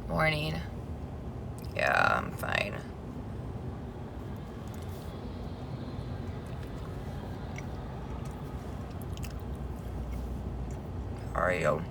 Morning. Yeah, I'm fine. How are you?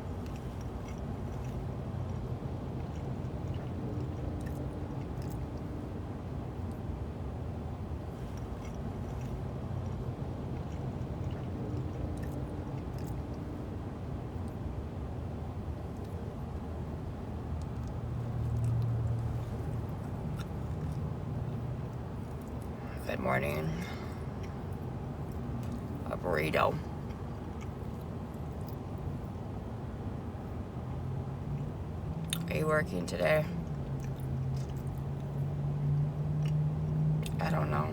Good morning. A burrito. Are you working today? I don't know.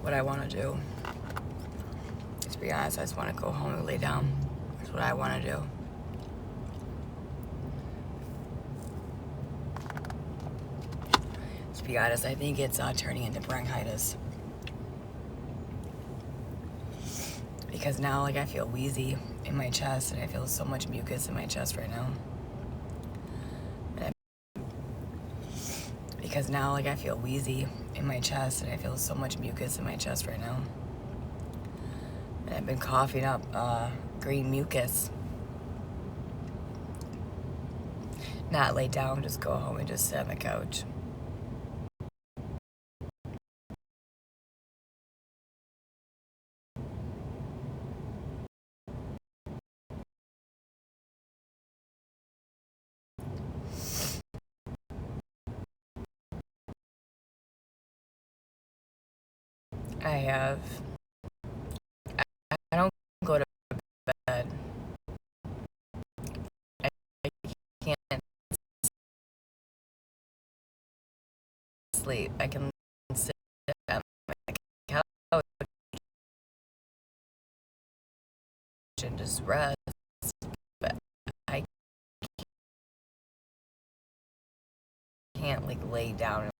What I want to do, to be honest, I just want to go home and lay down. That's what I want to do. To be honest, I think it's turning into bronchitis. Because now, I feel wheezy in my chest, and I feel so much mucus in my chest right now. Because now, I feel wheezy in my chest, and I feel so much mucus in my chest right now. And I've been coughing up green mucus. Not lay down, just go home and just sit on the couch. I have. I don't go to bed. I can't sleep. I can sit on my couch and just rest, but I can't lay down and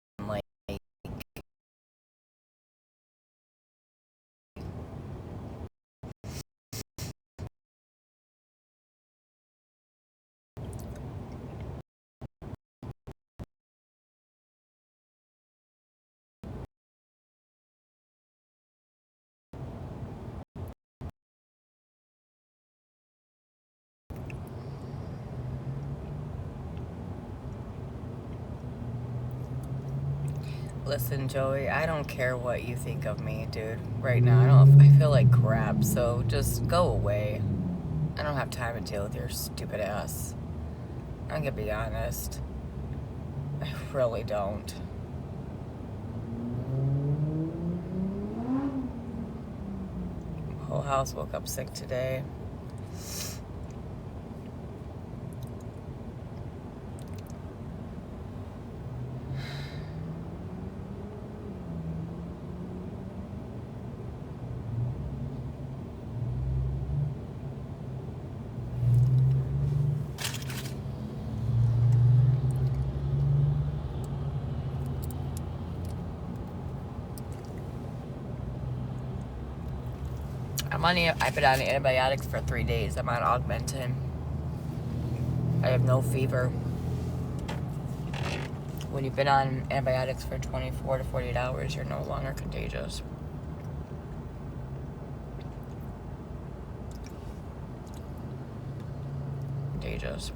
listen, Joey, I don't care what you think of me, dude. Right now, I feel like crap, so just go away. I don't have time to deal with your stupid ass. I'm gonna be honest. I really don't. Whole house woke up sick today. I've been on antibiotics for 3 days. I'm on Augmentin. I have no fever. When you've been on antibiotics for 24 to 48 hours, you're no longer contagious. Contagious.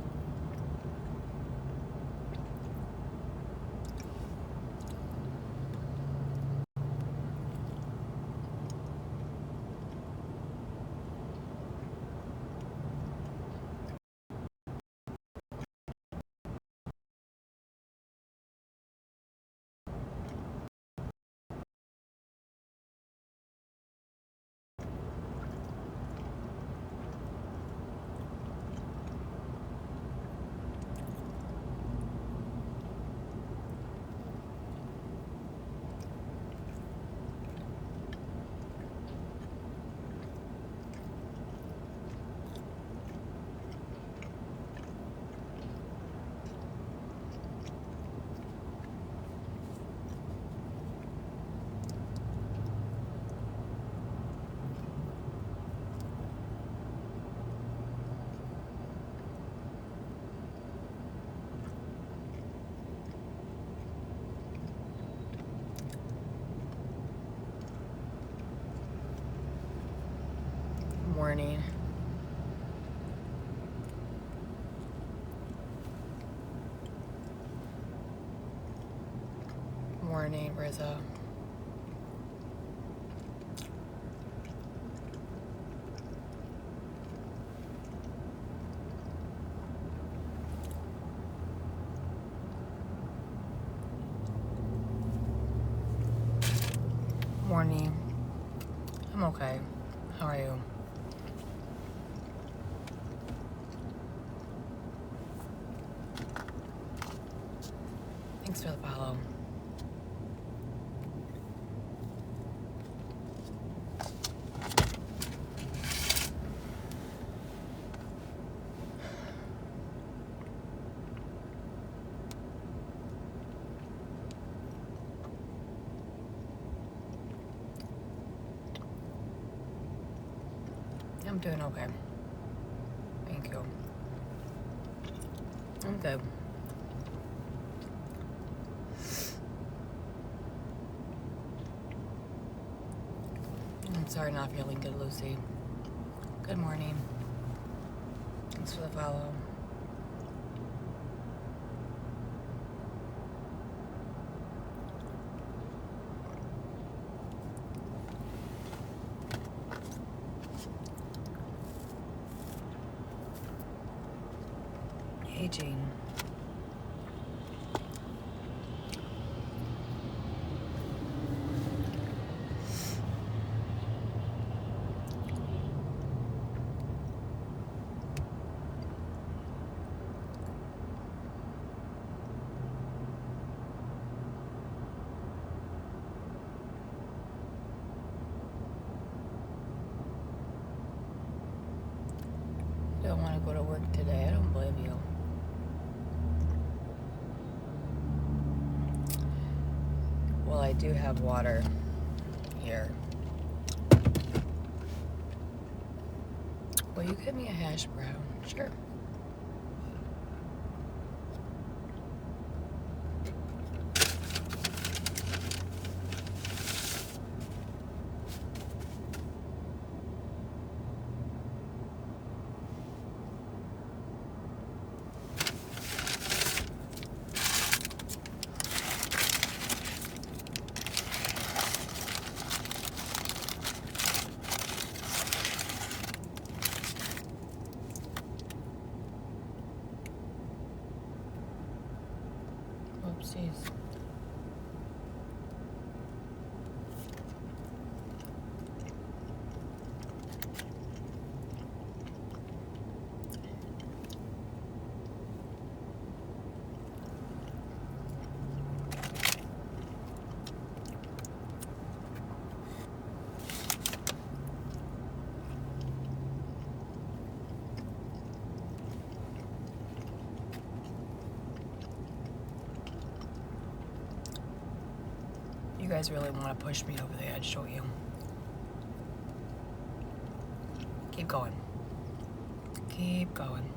morning. Morning, Rizzo. Morning. I'm okay. How are you? Thanks for the follow. I'm doing okay. Thank you. I'm good. I'm sorry not feeling good, Lucy. Good morning. Thanks for the follow. Hey, Jean. You don't want to go to work today. I don't blame you. Well, I do have water here. Will you give me a hash brown? Sure. Oopsies. You guys really want to push me over the edge, don't you? Keep going. Keep going.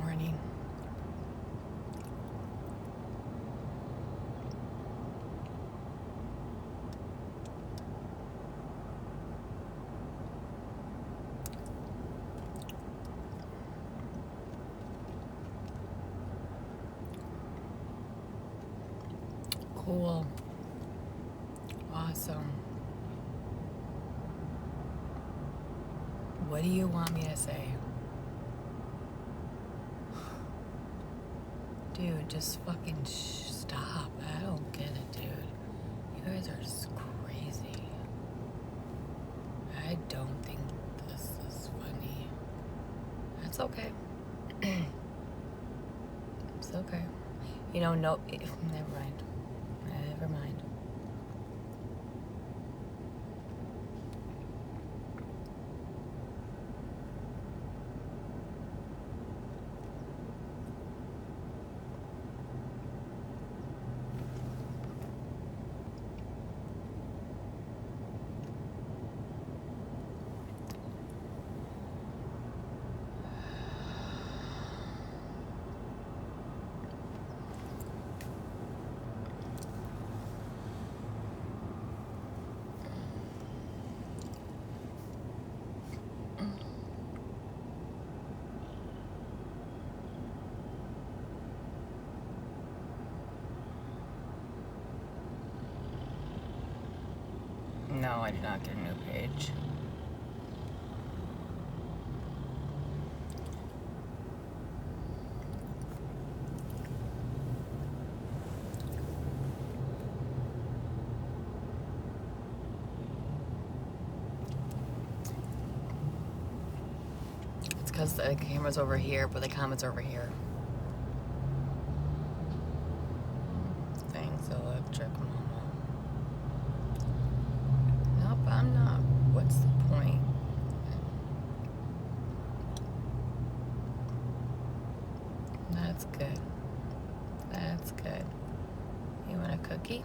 Morning. Cool. Awesome. What do you want me to say? Dude, just fucking stop. I don't get it, dude. You guys are just crazy. I don't think this is funny. That's okay. It's okay. You know, no, never mind. Never mind. No, I did not get a new page. It's because the camera's over here, but the comments are over here. Thanks, electric mama. Nope, I'm not. What's the point? That's good. That's good. You want a cookie?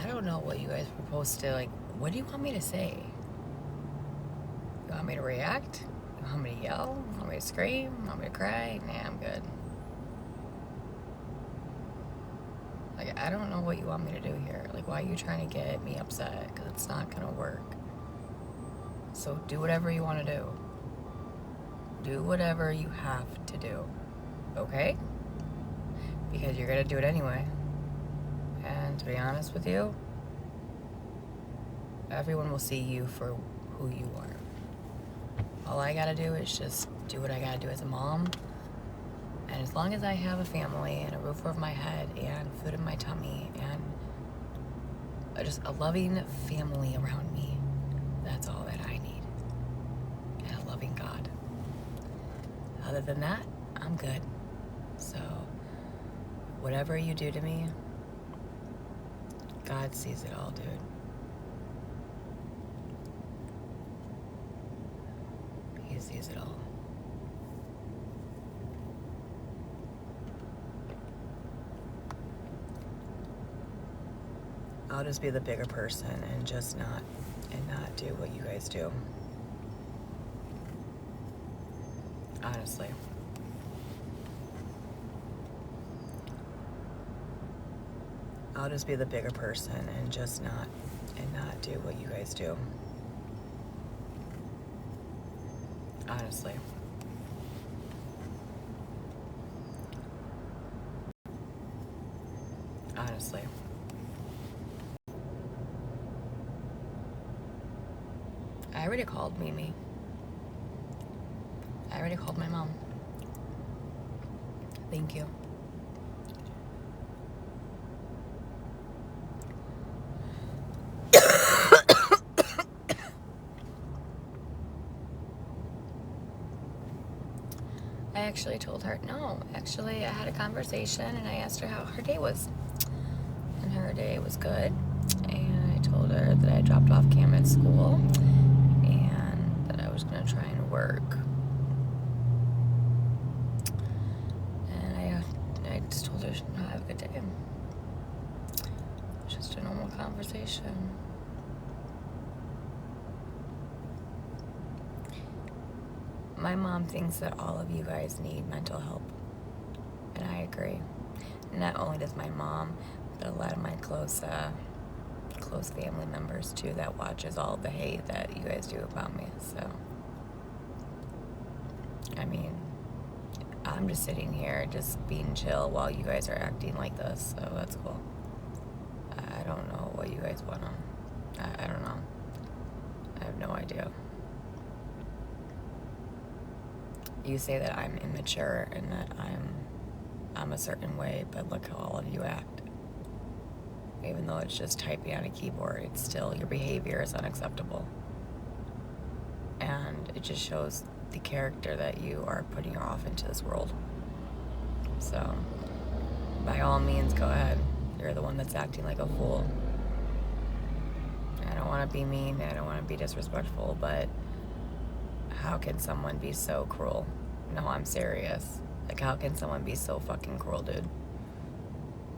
I don't know what you guys proposed to, like, what do you want me to say? You want me to react? You want me to yell? You want me to scream? You want me to cry? Nah, I'm good. Like, I don't know what you want me to do here. Like, why are you trying to get me upset? Because it's not going to work. So do whatever you want to do. Do whatever you have to do. Okay? Because you're going to do it anyway. And to be honest with you, everyone will see you for who you are. All I gotta do is just do what I gotta do as a mom. And as long as I have a family and a roof over my head and food in my tummy and just a loving family around me, that's all that I need. And a loving God. Other than that, I'm good. So, whatever you do to me, God sees it all, dude. He sees it all. I'll just be the bigger person and just not do what you guys do. Honestly. I'll just be the bigger person and just not do what you guys do. Honestly. Honestly. I already called Mimi. I already called my mom. Thank you. I actually told her, no, actually I had a conversation and I asked her how her day was. And her day was good. And I told her that I dropped off Cam at school and that I was going to try and work. And I just told her, no, have a good day. Just a normal conversation. My mom thinks that all of you guys need mental help. And I agree. Not only does my mom, but a lot of my close family members too that watches all the hate that you guys do about me. So, I mean, I'm just sitting here just being chill while you guys are acting like this. So that's cool. I don't know what what you guys want to. I don't know. I have no idea. You say that I'm immature and that I'm a certain way, but look how all of you act. Even though it's just typing on a keyboard, it's still, your behavior is unacceptable. And it just shows the character that you are putting off into this world. So, by all means, go ahead. You're the one that's acting like a fool. I don't want to be mean, I don't want to be disrespectful, but how can someone be so cruel? No, I'm serious. Like, how can someone be so fucking cruel, dude?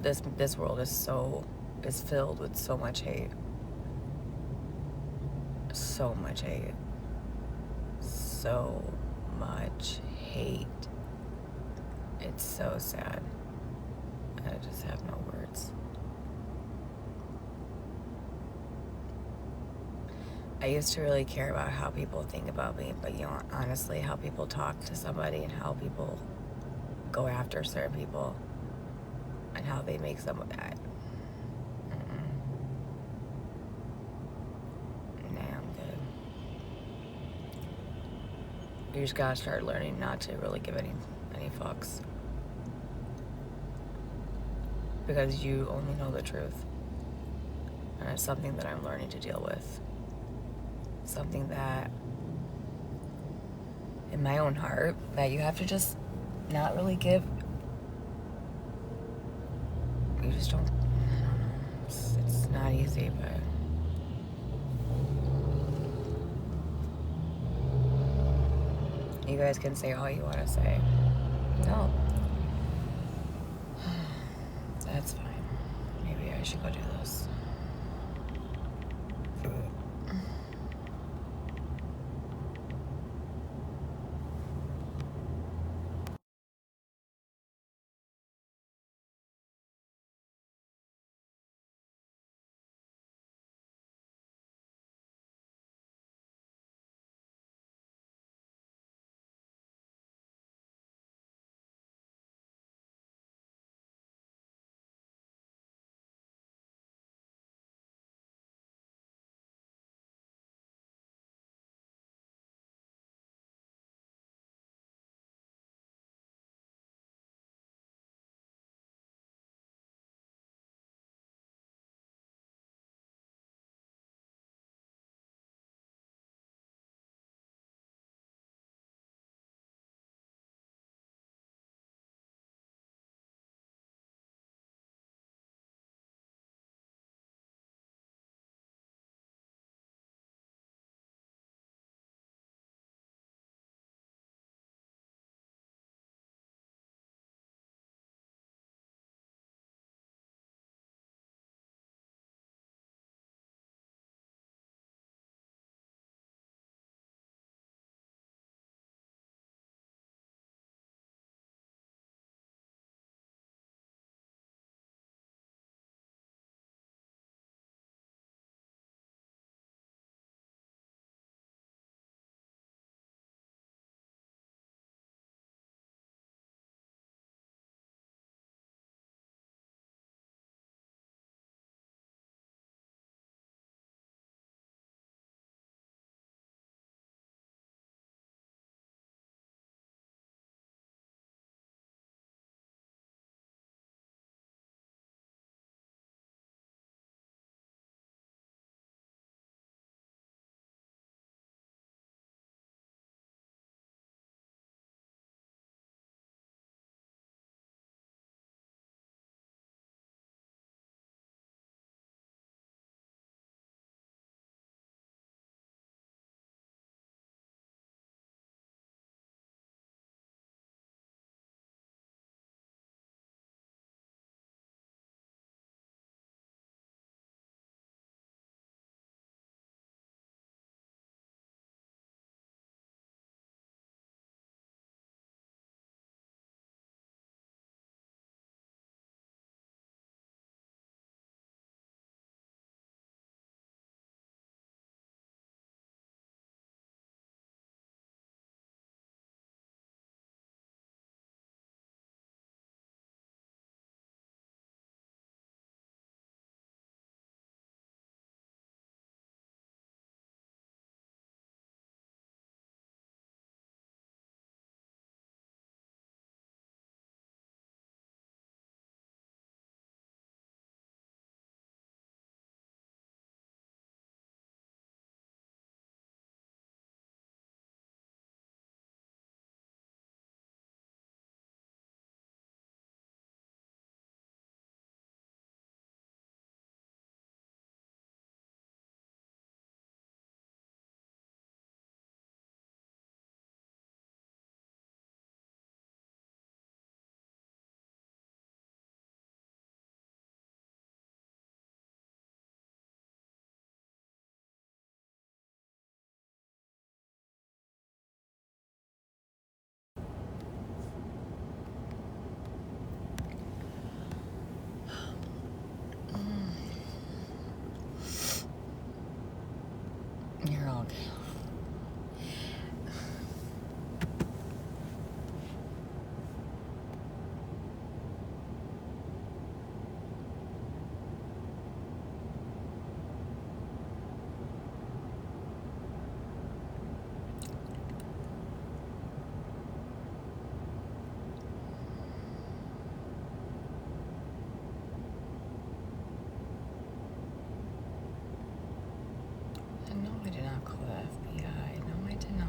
This world is filled with so much hate. So much hate. So much hate. It's so sad. I just have no words. I used to really care about how people think about me, but you know, honestly, how people talk to somebody and how people go after certain people and how they make some of that. Nah, I'm good. You just gotta start learning not to really give any fucks. Because you only know the truth. And it's something that I'm learning to deal with. Something that, in my own heart, that you have to just not really give. You just don't, I don't know. It's not easy, but you guys can say all you want to say. No. That's fine. Maybe I should go do this. Okay. No, I did not call the FBI. No, I did not.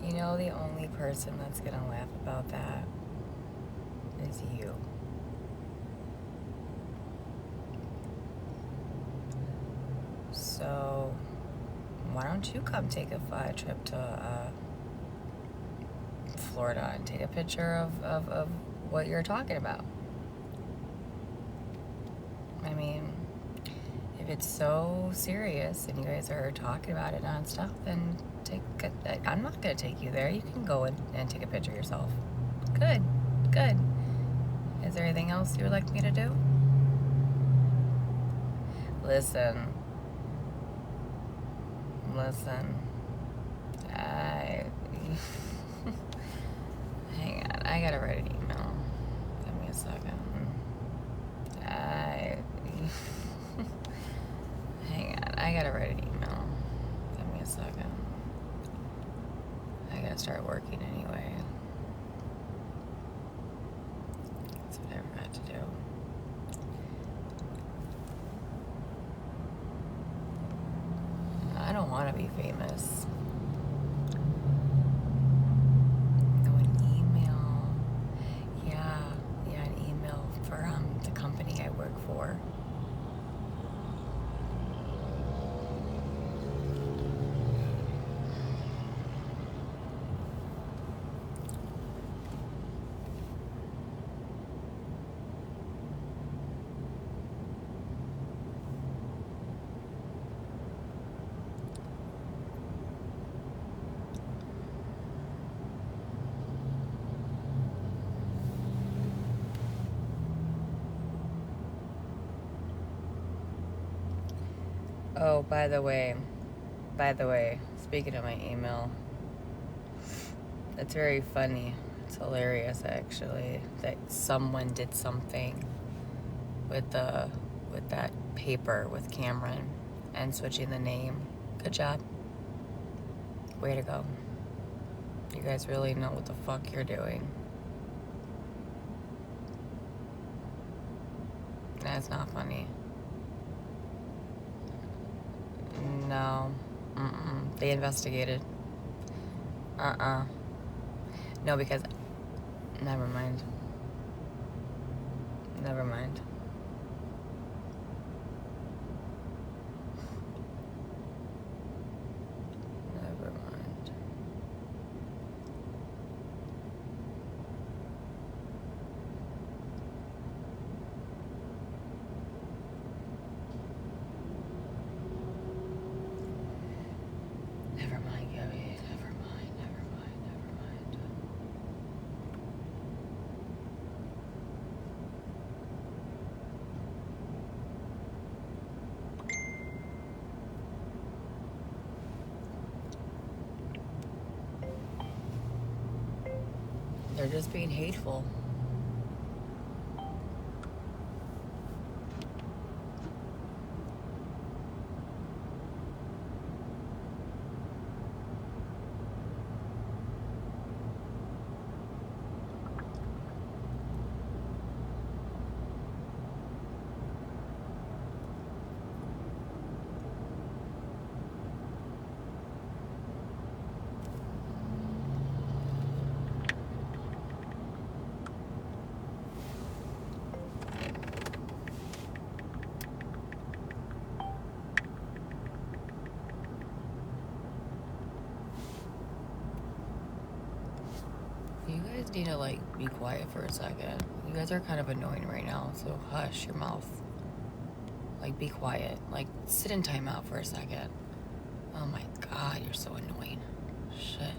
You know, the only person that's gonna laugh about that is you. So, why don't you come take a trip to Florida and take a picture of what you're talking about? I mean, if it's so serious and you guys are talking about it nonstop, then I'm not going to take you there. You can go and take a picture yourself. Good, good. Is there anything else you would like me to do? Listen. Hang on, I gotta write an email. Give me a second. Hang on, I gotta write an email. Give me a second. I gotta start working anyway. That's what I forgot to do. I don't want to be famous. No, an email. Yeah, an email for the company I work for. Oh, by the way, speaking of my email, it's very funny. It's hilarious, actually, that someone did something with that paper with Cameron and switching the name. Good job. Way to go. You guys really know what the fuck you're doing. That's not funny. No. They investigated. No, because... Never mind. Never mind. Never mind, Gabi. Never mind. They're just being hateful. You guys need to, be quiet for a second. You guys are kind of annoying right now, so hush your mouth. Be quiet. Sit in timeout for a second. Oh my god, you're so annoying. Shit.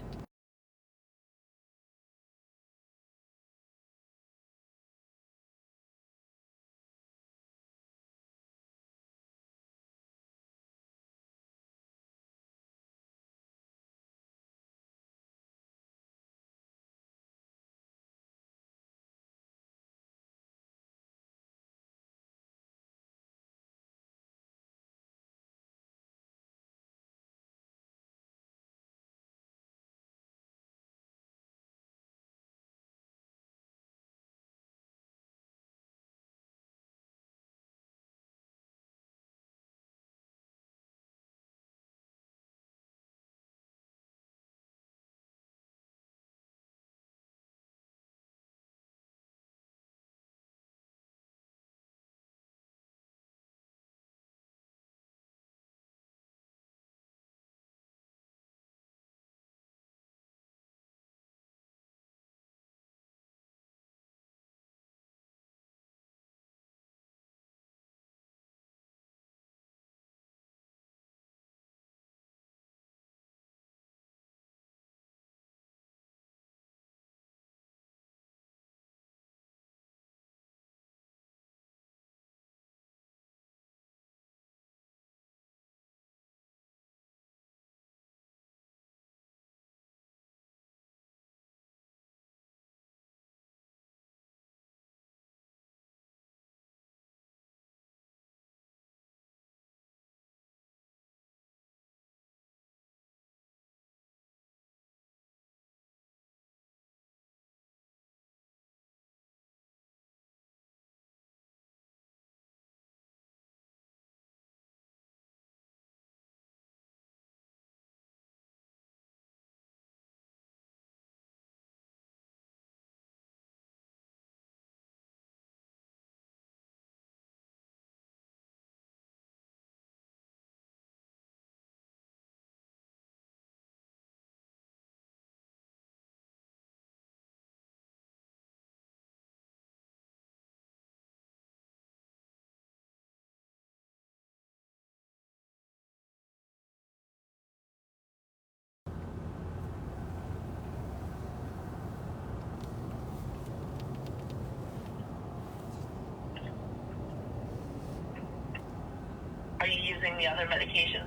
you using the other medication?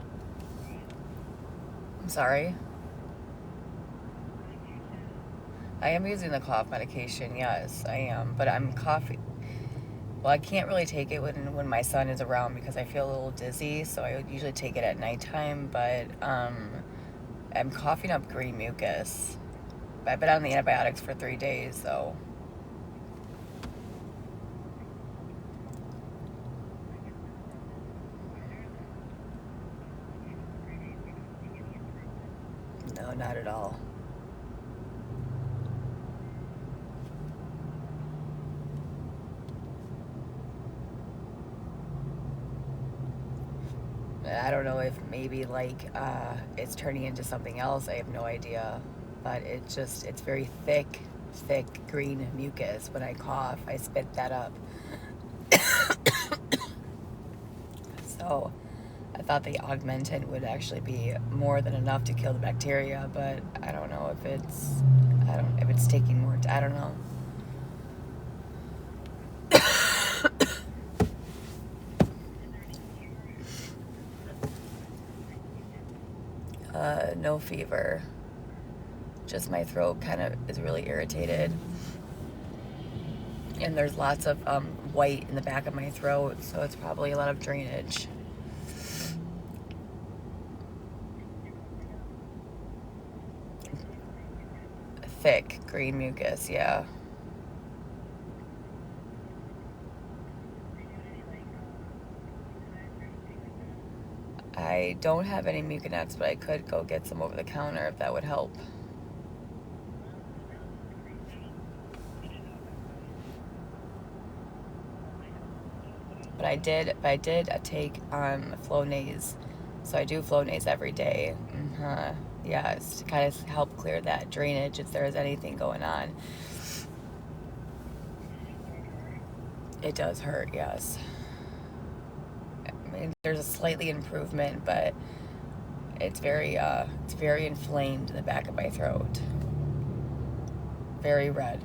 I'm sorry. I am using the cough medication, yes, I am. But I'm coughing. Well, I can't really take it when my son is around because I feel a little dizzy, so I would usually take it at nighttime. But I'm coughing up green mucus. I've been on the antibiotics for 3 days, so. No, not at all. I don't know if maybe like it's turning into something else. I have no idea. But it's very thick green mucus. When I cough, I spit that up. So I thought the augmentin would actually be more than enough to kill the bacteria, but I don't know if it's taking more. I don't know. No fever. Just my throat kind of is really irritated. And there's lots of white in the back of my throat, so it's probably a lot of drainage. Thick green mucus, yeah. I don't have any Mucinex, but I could go get some over the counter if that would help. But I did take Flonase, so I do Flonase every day. Yeah, it's to kind of help clear that drainage if there is anything going on. It does hurt, yes. I mean, there's a slightly improvement, but it's very inflamed in the back of my throat. Very red.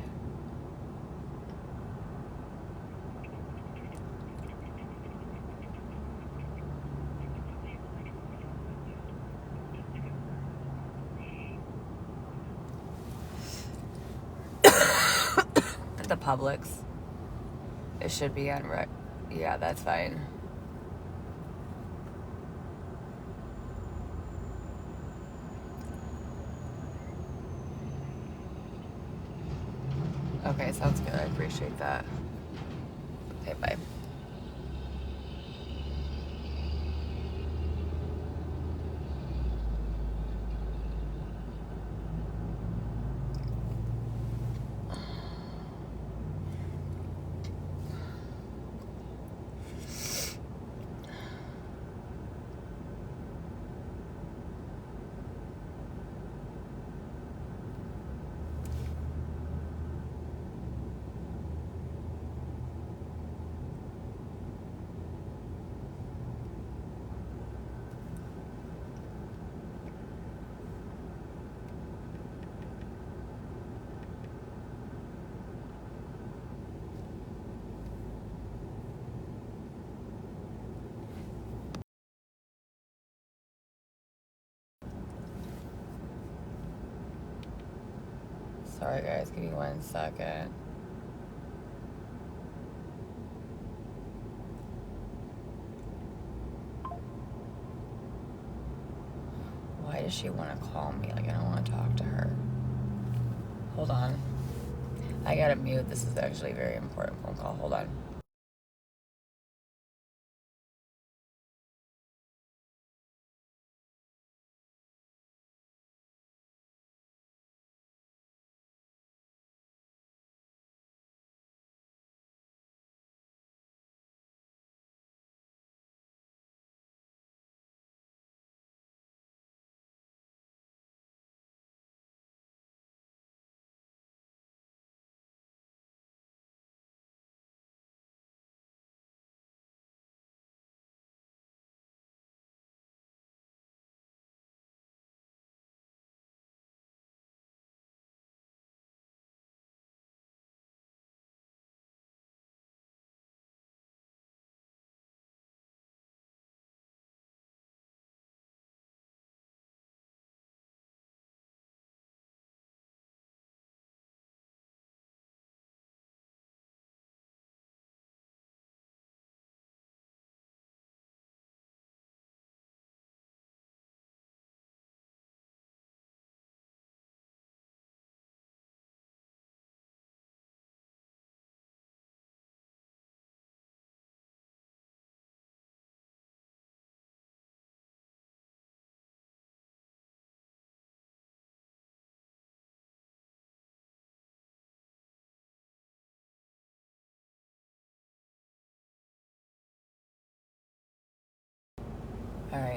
The Publix. It should be on red. Yeah, that's fine. Okay, sounds good. I appreciate that. Okay, bye. Sorry, guys. Give me 1 second. Why does she want to call me? Like, I don't want to talk to her. Hold on. I gotta mute. This is actually a very important phone call. Hold on.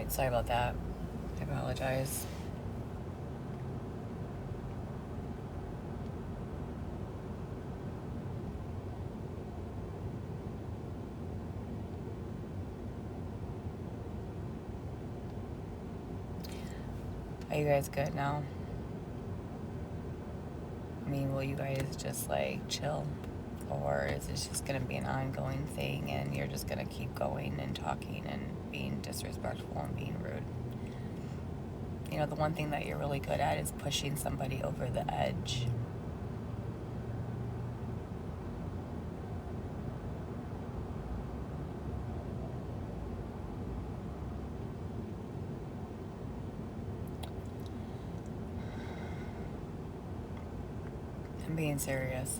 Sorry about that. I apologize. Are you guys good now? I mean, will you guys just like chill? Or is this just gonna be an ongoing thing and you're just gonna keep going and talking and being disrespectful and being rude? You know, the one thing that you're really good at is pushing somebody over the edge. I'm being serious.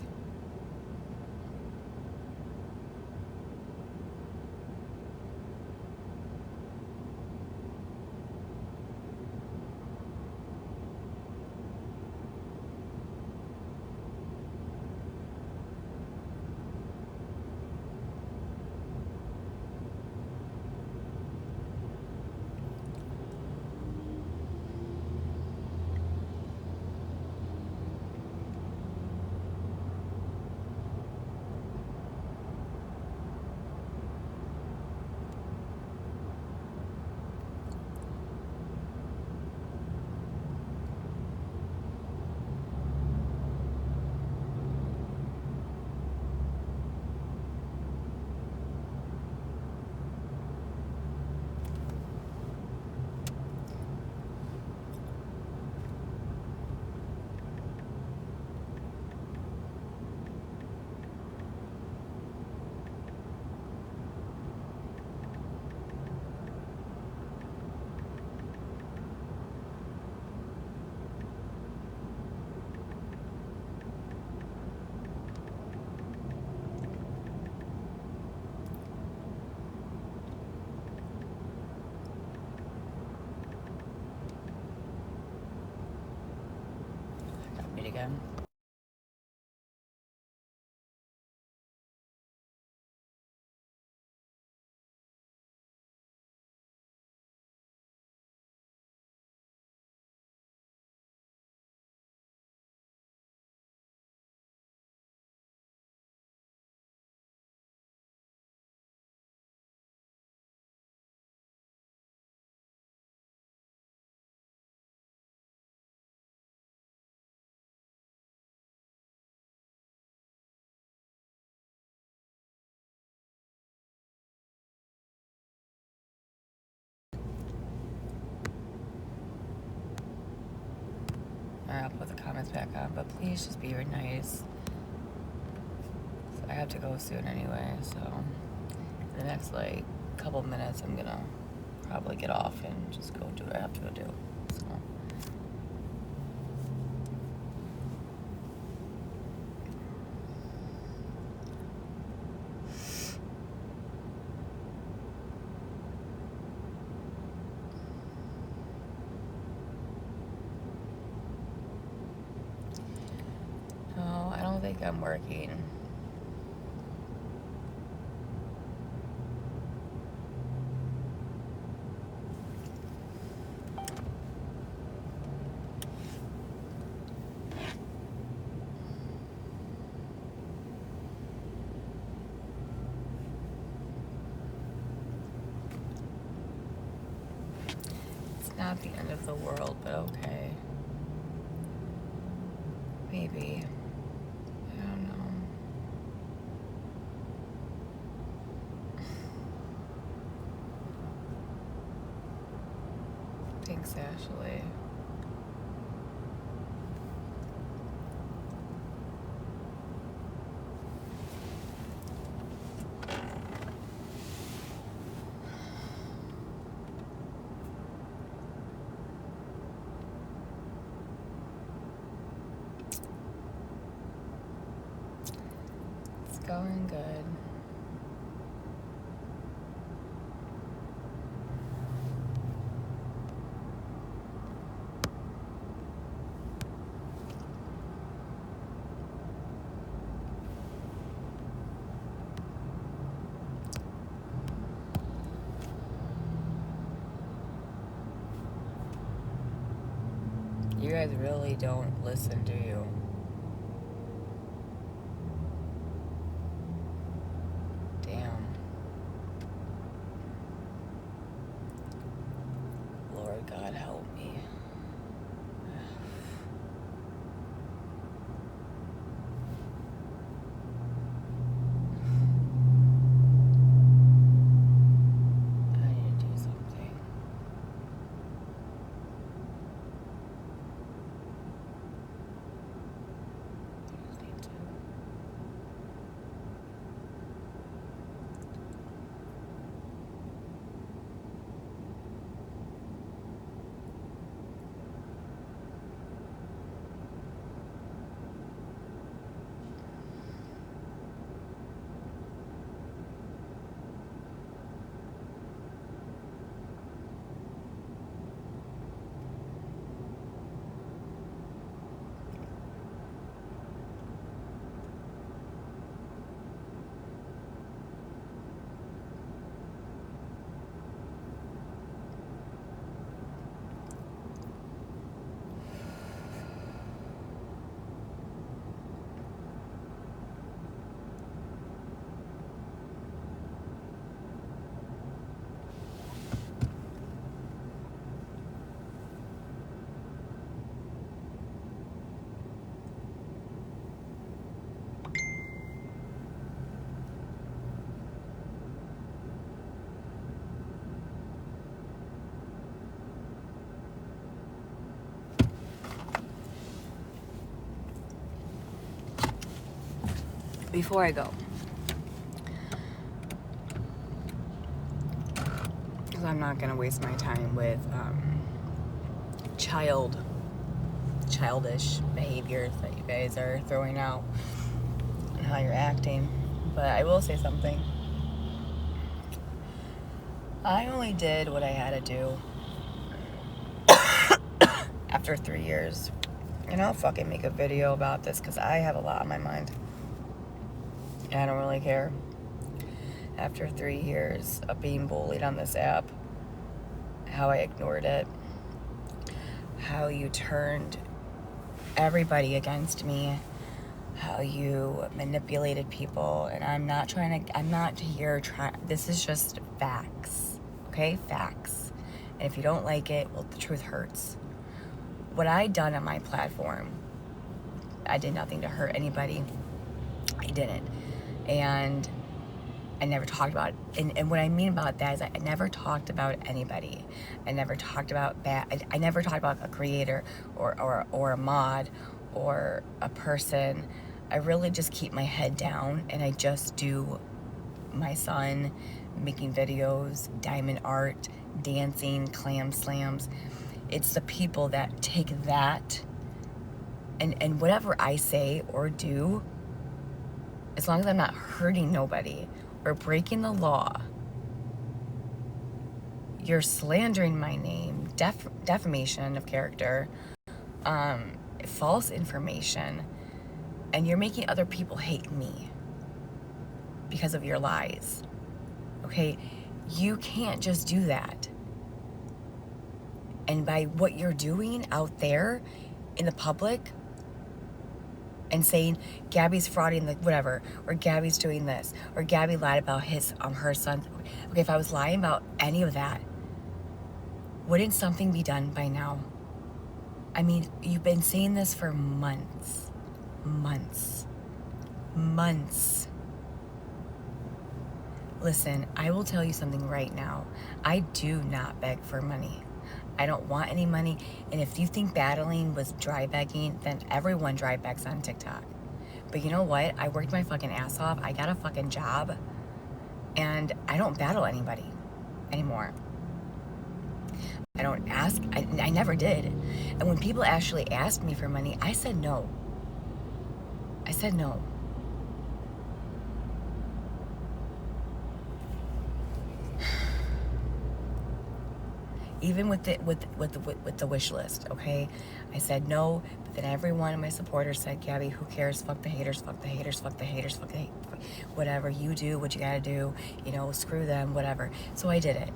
Meet again. I'll put the comments back on, but please just be nice. So I have to go soon anyway, so in the next like couple minutes I'm gonna probably get off and just go do what I have to go do. So no, I don't think I'm working. It's not the end of the world, but okay. Maybe. I don't know. Thanks, Ashley. It's going good. You guys really don't listen, do you? Damn. Lord God, help me. I need to do something. I just need to. Before I go, because I'm not gonna waste my time with childish behaviors that you guys are throwing out and how you're acting. But I will say something. I only did what I had to do after 3 years. And I'll fucking make a video about this because I have a lot on my mind. I don't really care. After 3 years of being bullied on this app, how I ignored it, how you turned everybody against me, how you manipulated people, and I'm not here trying, this is just facts, okay? Facts. And if you don't like it, well, the truth hurts. What I done on my platform, I did nothing to hurt anybody. I didn't. And I never talked about it. And what I mean about that is I never talked about anybody. I never talked about bad. I never talked about a creator or a mod or a person. I really just keep my head down and I just do my son making videos, diamond art, dancing, clam slams. It's the people that take that and whatever I say or do, as long as I'm not hurting nobody or breaking the law, you're slandering my name, defamation of character, false information, and you're making other people hate me because of your lies. Okay? You can't just do that. And by what you're doing out there in the public, and saying Gabi's frauding the whatever, or Gabi's doing this, or Gabi lied about her son. Okay, if I was lying about any of that, wouldn't something be done by now? I mean, you've been saying this for months. Listen, I will tell you something right now. I do not beg for money. I don't want any money. And if you think battling was dry begging, then everyone dry begs on TikTok. But you know what? I worked my fucking ass off. I got a fucking job. And I don't battle anybody anymore. I don't ask. I never did. And when people actually asked me for money, I said no. I said no. Even with the wish list, okay? I said no, but then every one of my supporters said, Gabi, who cares? Fuck the haters, fuck the haters, fuck the haters, fuck the hate. Whatever, you do what you gotta do, you know, screw them, whatever. So I did it.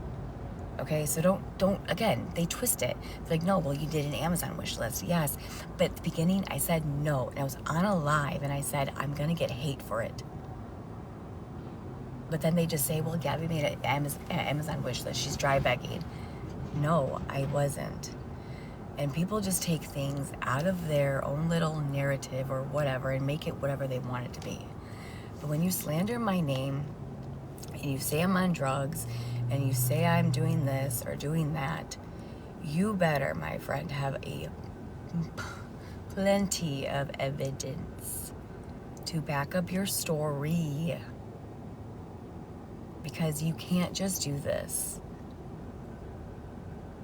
Okay, so don't, again, they twist it. It's like, no, well, you did an Amazon wish list. Yes. But at the beginning, I said no. And I was on a live, and I said, I'm going to get hate for it. But then they just say, well, Gabby made an Amazon wish list. She's dry begging. No, I wasn't. And people just take things out of their own little narrative or whatever and make it whatever they want it to be. But when you slander my name and you say I'm on drugs and you say I'm doing this or doing that, you better, my friend, have plenty of evidence to back up your story. Because you can't just do this.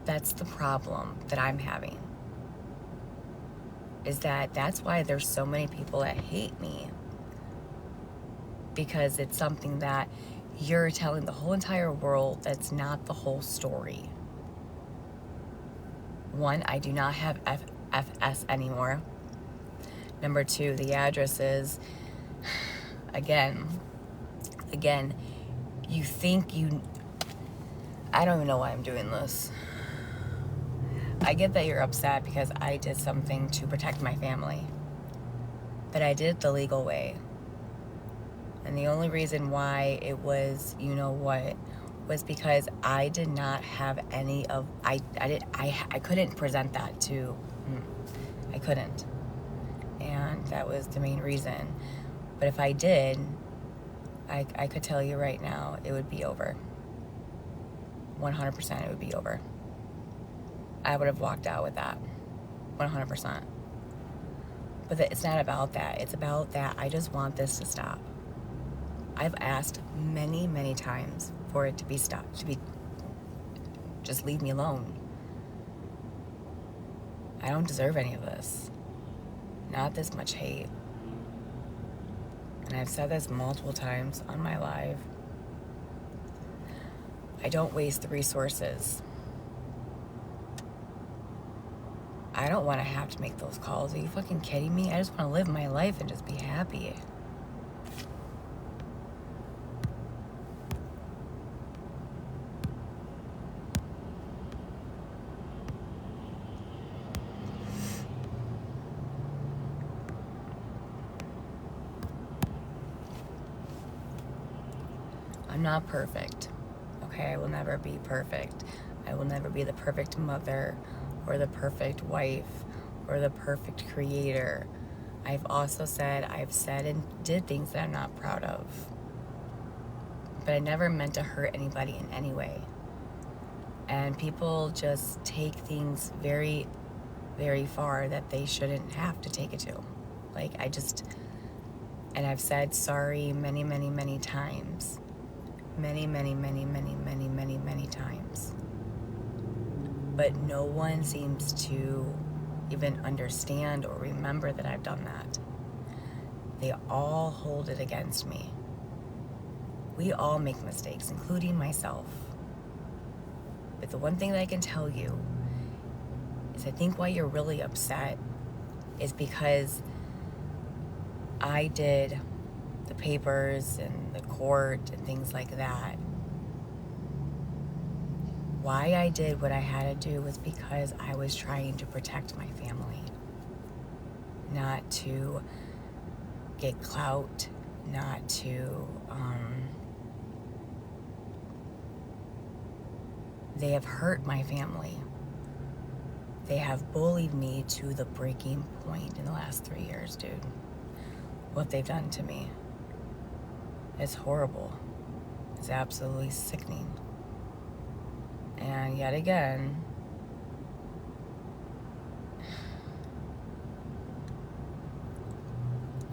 That's the problem that I'm having. Is that's why there's so many people that hate me. Because it's something that you're telling the whole entire world that's not the whole story. One, I do not have FS anymore. Number two, the address is, again, you think I don't even know why I'm doing this. I get that you're upset because I did something to protect my family. But I did it the legal way. And the only reason why it was, you know what, was because I did not have any of, I couldn't present that to, I couldn't. And that was the main reason. But if I did, I could tell you right now, it would be over. 100% it would be over. I would have walked out with that. 100%. But it's not about that. It's about that I just want this to stop. I've asked many, many times for it to be stopped, just leave me alone. I don't deserve any of this. Not this much hate. And I've said this multiple times on my live. I don't waste the resources. I don't want to have to make those calls. Are you fucking kidding me? I just want to live my life and just be happy. I'm not perfect. Okay, I will never be perfect. I will never be the perfect mother or the perfect wife or the perfect creator. I've said and did things that I'm not proud of. But I never meant to hurt anybody in any way. And people just take things very, very far that they shouldn't have to take it to. And I've said sorry many, many, many times. Many, many, many, many, many, many, many times. But no one seems to even understand or remember that I've done that. They all hold it against me. We all make mistakes, including myself. But the one thing that I can tell you is I think why you're really upset is because I did the papers and the court and things like that. Why I did what I had to do was because I was trying to protect my family. Not to get clout, not to, they have hurt my family. They have bullied me to the breaking point in the last 3 years, dude. What they've done to me. It's horrible. It's absolutely sickening. And yet again,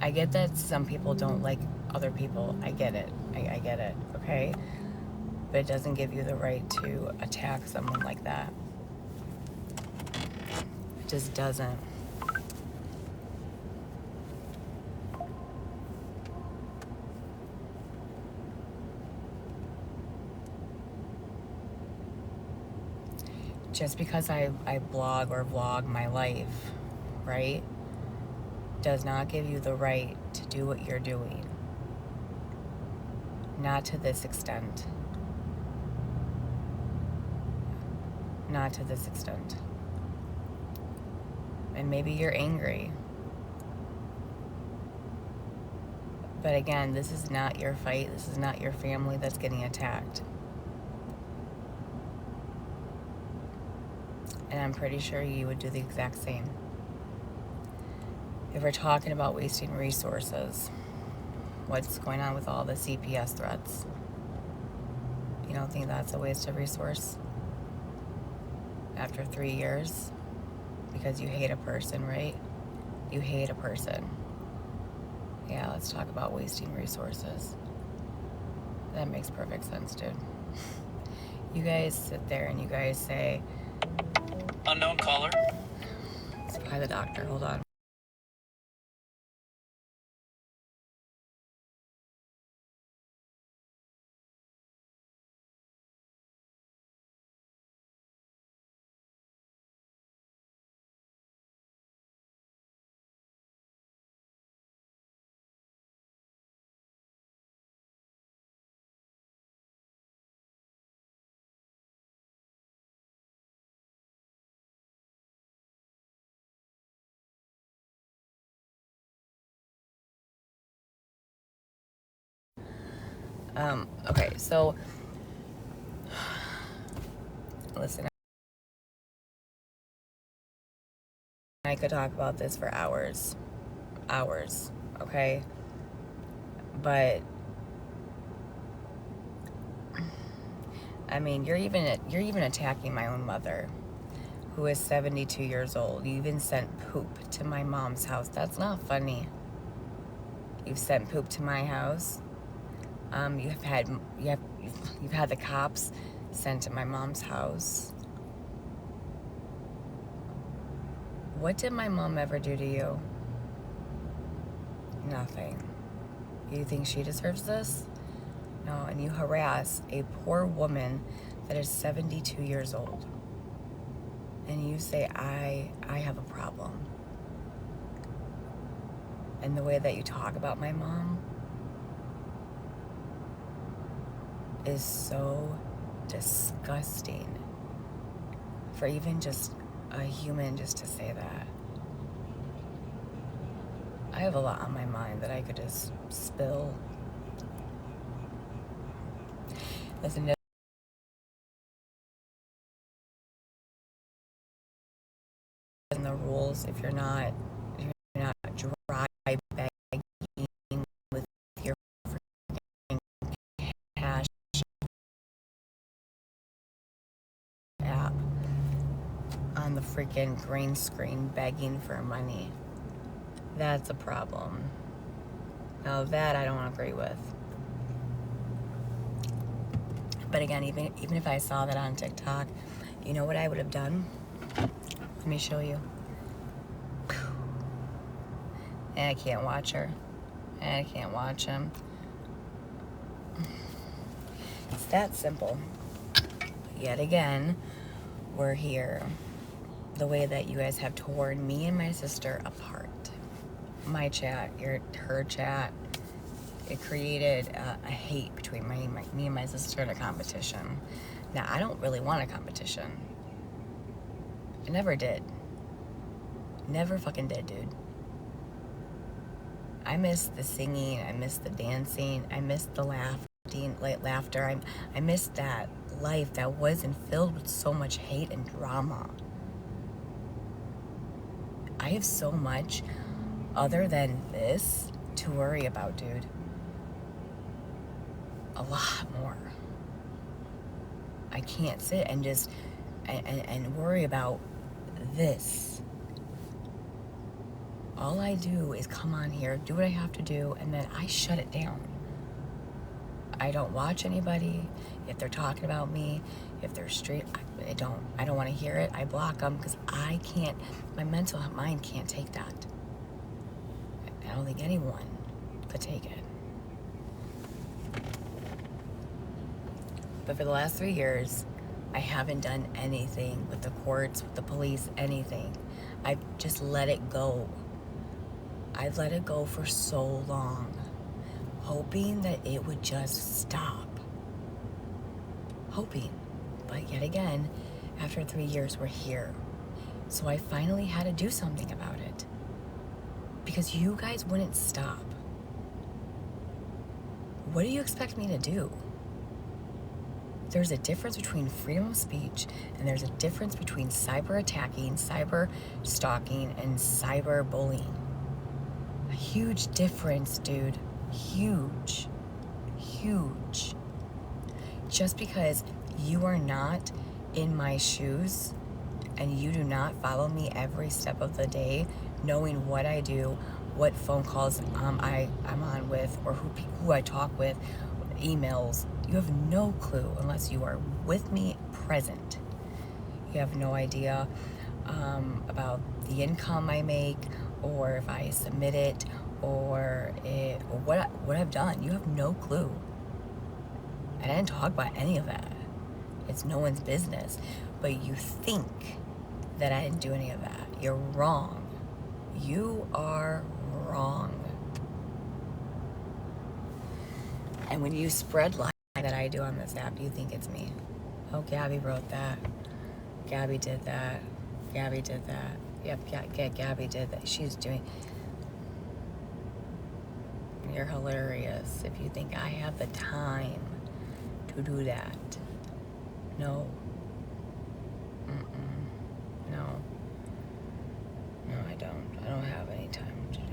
I get that some people don't like other people. I get it. I get it, okay? But it doesn't give you the right to attack someone like that. It just doesn't. Just because I blog or vlog my life, right, does not give you the right to do what you're doing. Not to this extent. not to this extent. And maybe you're angry. But again, this is not your fight. This is not your family that's getting attacked. And I'm pretty sure you would do the exact same. If we're talking about wasting resources, what's going on with all the CPS threats? You don't think that's a waste of resource? After 3 years? Because you hate a person, right? You hate a person. Yeah, let's talk about wasting resources. That makes perfect sense, dude. You guys sit there and you guys say, unknown caller. It's probably the doctor, hold on. Okay, so listen, I could talk about this for hours, okay? But I mean, you're even attacking my own mother, who is 72 years old. You even sent poop to my mom's house. That's not funny. You've sent poop to my house. You've had the cops sent to my mom's house. What did my mom ever do to you? Nothing. You think she deserves this? No, and you harass a poor woman that is 72 years old. And you say, I have a problem. And the way that you talk about my mom is so disgusting for even just a human just to say that. I have a lot on my mind that I could just spill. Listen, in the rules, if you're not dry begging with your freaking cash app on the freaking green screen begging for money, that's a problem. Now that I don't agree with. But again, even if I saw that on TikTok, you know what I would have done? Let me show you. And I can't watch her. And I can't watch him. It's that simple. Yet again, we're here. The way that you guys have torn me and my sister apart. My chat, her chat, it created a hate between me and my sister in a competition. Now, I don't really want a competition. I never did. Never fucking did, dude. I miss the singing. I miss the dancing. I miss the laughter. I miss that life that wasn't filled with so much hate and drama. I have so much other than this to worry about, dude. A lot more. I can't sit and just and worry about this. All I do is come on here, do what I have to do, and then I shut it down. I don't watch anybody. If they're talking about me, if they're straight, I don't want to hear it. I block them because I can't, my mental mind can't take that. I don't think anyone could take it. But for the last 3 years, I haven't done anything with the courts, with the police, anything. I've just let it go. I've let it go for so long, hoping that it would just stop. Hoping. But yet again, After 3 years, we're here. So I finally had to do something about it. Because you guys wouldn't stop. What do you expect me to do? There's a difference between freedom of speech and there's a difference between cyber attacking, cyber stalking, and cyber bullying. A huge difference, dude. Huge. Huge. Just because you are not in my shoes and you do not follow me every step of the day, knowing what I do, what phone calls I'm on with, or who I talk with, emails, you have no clue unless you are with me present. You have no idea about the income I make, or if I submit it, or what I've done. You have no clue. And I didn't talk about any of that. It's no one's business. But you think that I didn't do any of that. You're wrong. You are wrong. And when you spread lies that I do on this app, you think it's me. Oh, Gabi wrote that. Gabi did that. Gabi did that. Yep, Gabi did that. She's doing... You're hilarious if you think I have the time to do that. No. No. No, I don't. I don't have any time to do that.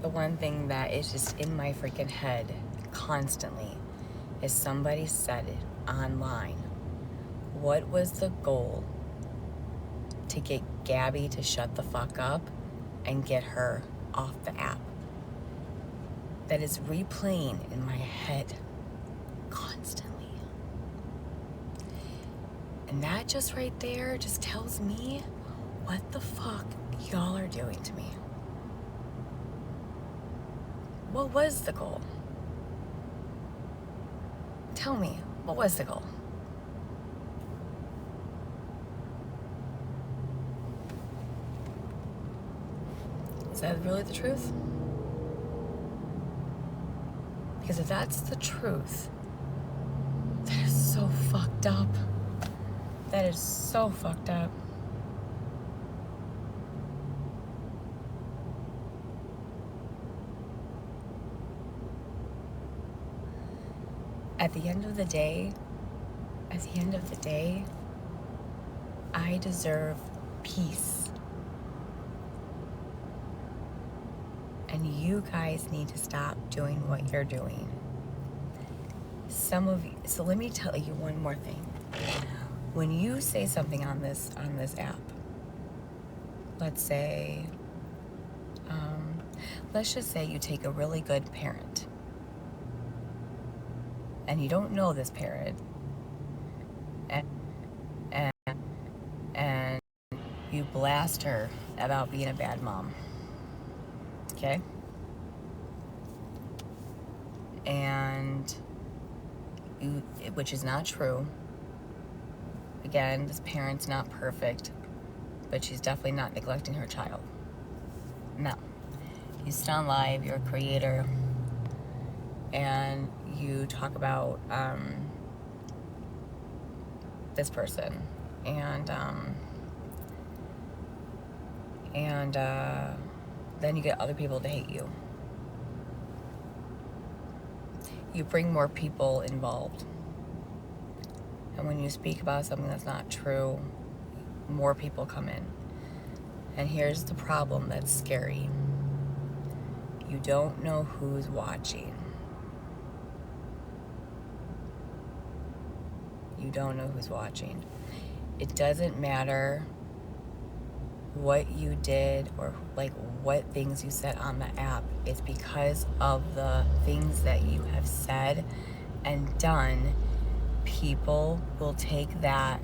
The one thing that is just in my freaking head constantly is somebody said it online. What was the goal to get Gabi to shut the fuck up and get her off the app? That is replaying in my head constantly. And that just right there just tells me what the fuck y'all are doing to me. What was the goal? Tell me, what was the goal? Is that really the truth? Because if that's the truth, that is so fucked up. That is so fucked up. At the end of the day, I deserve peace. And you guys need to stop doing what you're doing. Some of you, so let me tell you one more thing. When you say something on this app, let's say, let's just say you take a really good parent and you don't know this parent, and you blast her about being a bad mom, okay? And you, which is not true. Again, this parent's not perfect, but she's definitely not neglecting her child. No. You sit on live, you're a creator, and you talk about this person, and then you get other people to hate you. You bring more people involved. And when you speak about something that's not true, more people come in. And here's the problem that's scary. You don't know who's watching. You don't know who's watching. It doesn't matter what you did or like what things you said on the app. It's because of the things that you have said and done. People will take that.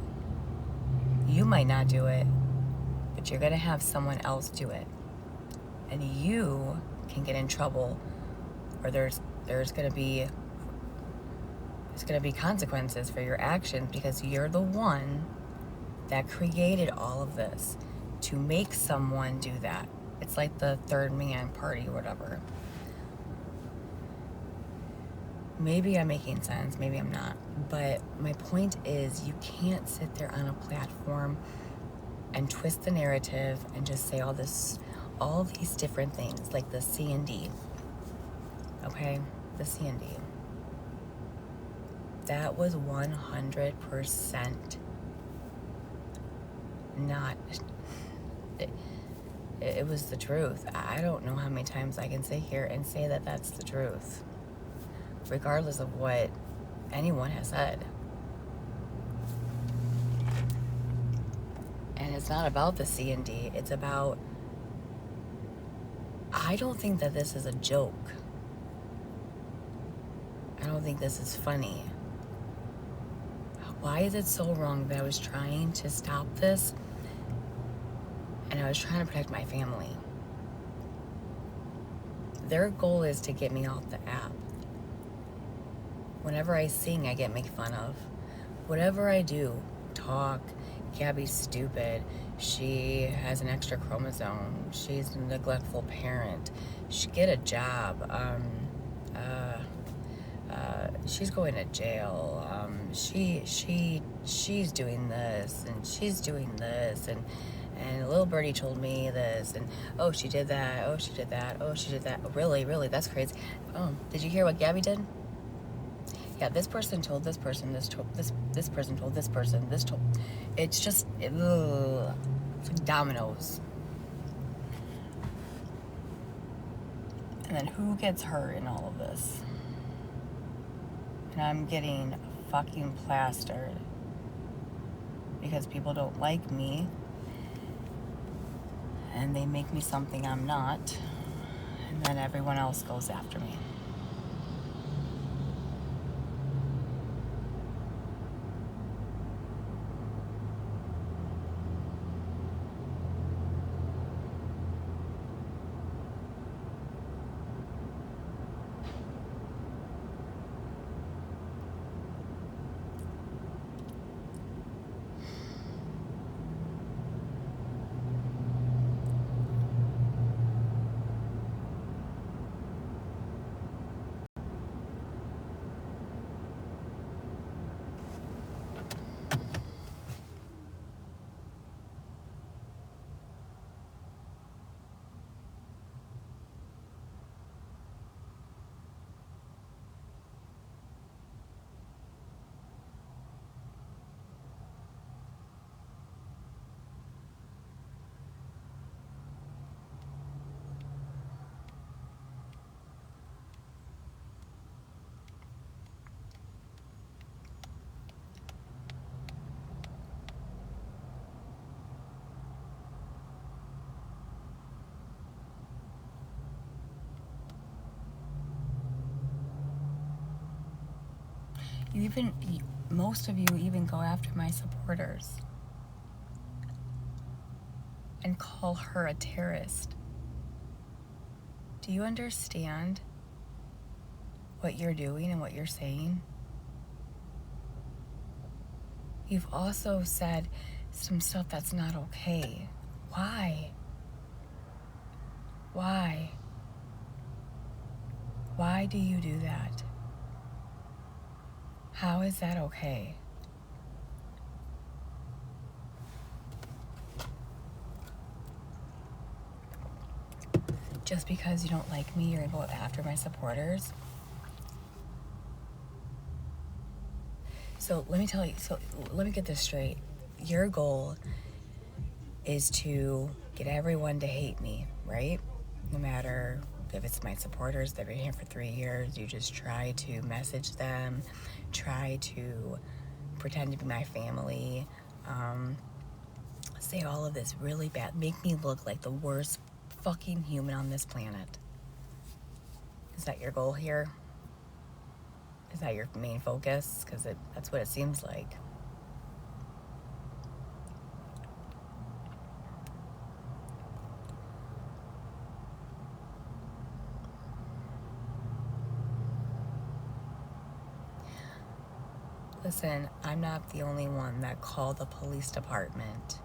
You might not do it, but you're gonna have someone else do it, and you can get in trouble, or there's gonna be There's going to be consequences for your actions because you're the one that created all of this to make someone do that. It's like the third man party or whatever. Maybe I'm making sense, maybe I'm not. But my point is, you can't sit there on a platform and twist the narrative and just say all these different things, like the C and D. Okay? The C and D. That was 100% not... It was the truth. I don't know how many times I can sit here and say that that's the truth, regardless of what anyone has said. And it's not about the C and D. It's about... I don't think that this is a joke. I don't think this is funny. Why is it so wrong that I was trying to stop this and I was trying to protect my family? Their goal is to get me off the app. Whenever I sing, I get made fun of. Whatever I do, talk, Gabi's stupid, she has an extra chromosome, she's a neglectful parent, she get a job, she's going to jail, she's doing this, and she's doing this, and little birdie told me this, and oh, she did that, oh, she did that, oh, she did that. Really, that's crazy. Oh, did you hear what Gabi did? Yeah, this person told this person, this person told this person, this told... It's just, it's like dominoes. And then who gets hurt in all of this? And I'm getting fucking plastered because people don't like me and they make me something I'm not, and then everyone else goes after me. Most of you even go after my supporters and call her a terrorist. Do you understand what you're doing and what you're saying? You've also said some stuff that's not okay. Why? Why? Why do you do that? How is that okay? Just because you don't like me, you're gonna go after my supporters? So let me tell you, let me get this straight. Your goal is to get everyone to hate me, right? No matter if it's my supporters, they've been here for 3 years, you just try to message them, try to pretend to be my family, say all of this really bad, make me look like the worst fucking human on this planet. Is that your goal here? Is that your main focus? Because that's what it seems like. Listen, I'm not the only one that called the police department.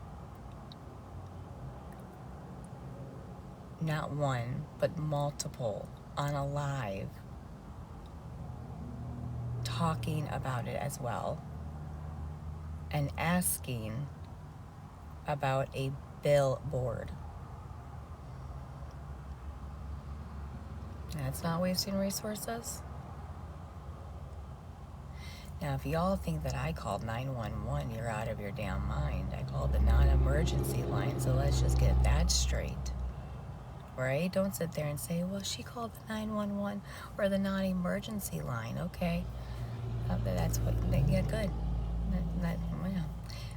Not one, but multiple on a live, talking about it as well, and asking about a billboard. That's not wasting resources. Now, if y'all think that I called 911, you're out of your damn mind. I called the non-emergency line, so let's just get that straight. Right? Don't sit there and say, well, she called the 911 or the non-emergency line. Okay. That's what, yeah, good. Yeah.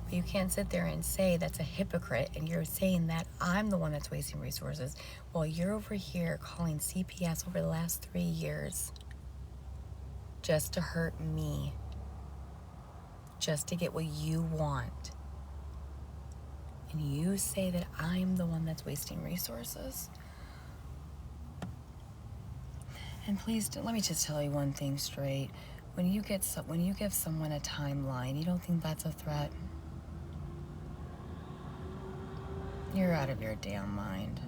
But you can't sit there and say that's a hypocrite and you're saying that I'm the one that's wasting resources while you're over here calling CPS over the last 3 years just to hurt me. Just to get what you want. And you say that I'm the one that's wasting resources? And please, let me just tell you one thing straight. When you give someone a timeline, you don't think that's a threat? You're out of your damn mind.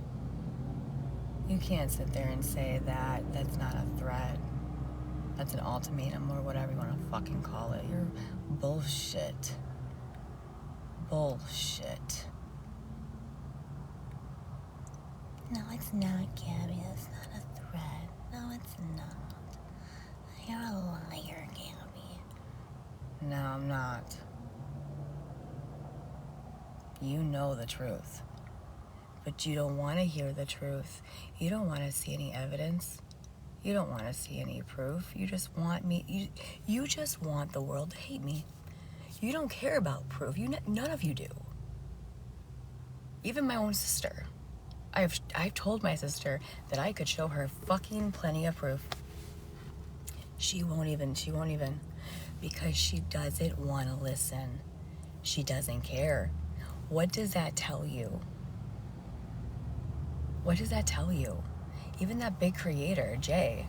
You can't sit there and say that that's not a threat. That's an ultimatum or whatever you want to fucking call it. You're bullshit. Bullshit. No, it's not, Gabby. It's not a threat. No, it's not. You're a liar, Gabby. No, I'm not. You know the truth. But you don't want to hear the truth. You don't want to see any evidence. You don't want to see any proof. You just want me. You just want the world to hate me. You don't care about proof. None of you do. Even my own sister. I've told my sister that I could show her fucking plenty of proof. She won't even. Because she doesn't want to listen. She doesn't care. What does that tell you? What does that tell you? Even that big creator, Jay.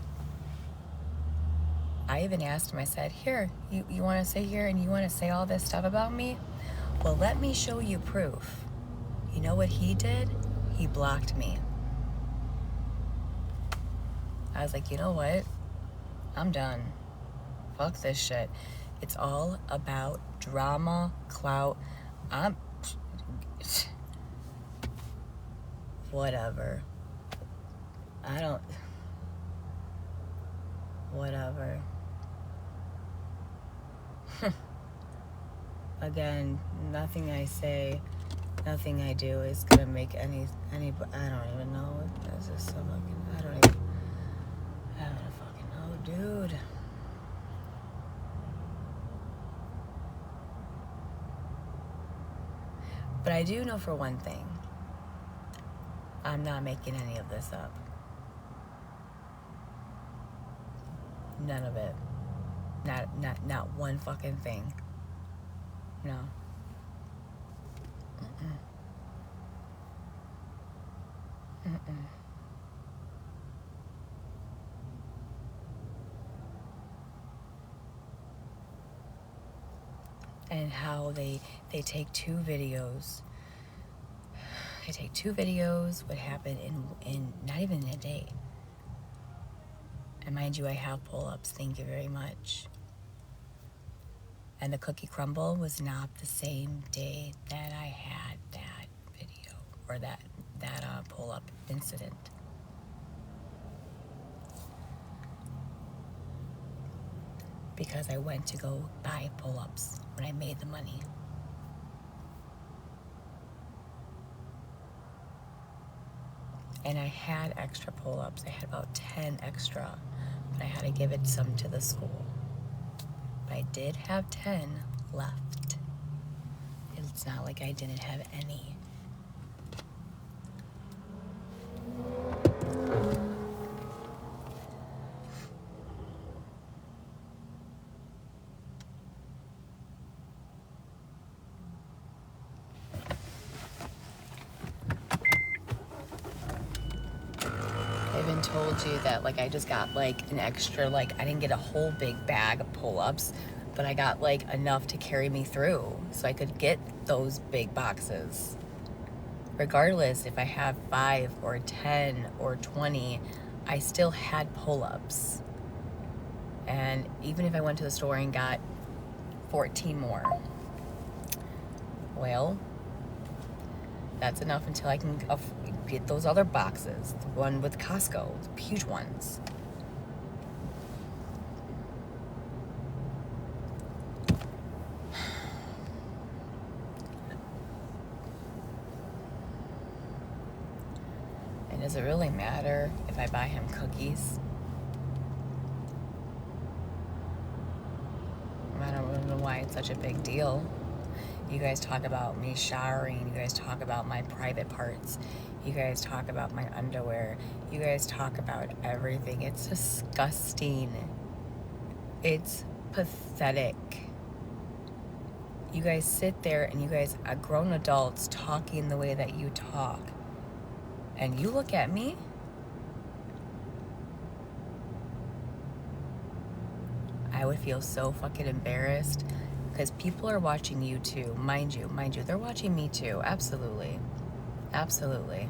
I even asked him, I said, here, you want to sit here and you want to say all this stuff about me? Well, let me show you proof. You know what he did? He blocked me. I was like, you know what? I'm done. Fuck this shit. It's all about drama, clout. Whatever. Whatever. Again, nothing I say, nothing I do is gonna make any. I don't even know. This is so fucking. I don't fucking know, dude. But I do know for one thing. I'm not making any of this up. None of it. Not one fucking thing. No. And how they take two videos. They take two videos, what happened in not even a day. And mind you, I have pull-ups, thank you very much. And the cookie crumble was not the same day that I had that video or that pull-up incident. Because I went to go buy pull-ups when I made the money. And I had extra pull-ups. I had about 10 extra, but I had to give it some to the school. But I did have 10 left. It's not like I didn't have any. I even told you that, like, I just got, like, an extra, like, I didn't get a whole big bag of pull-ups, but I got like enough to carry me through so I could get those big boxes. Regardless if I have 5 or 10 or 20, I still had pull-ups. And even if I went to the store and got 14 more, well, that's enough until I can get those other boxes. The one with Costco, the huge ones. And does it really matter if I buy him cookies? I don't know why it's such a big deal. You guys talk about me showering. You guys talk about my private parts. You guys talk about my underwear. You guys talk about everything. It's disgusting. It's pathetic. You guys sit there and you guys are grown adults talking the way that you talk. And you look at me. I would feel so fucking embarrassed because people are watching you too. Mind you, they're watching me too. Absolutely. Absolutely.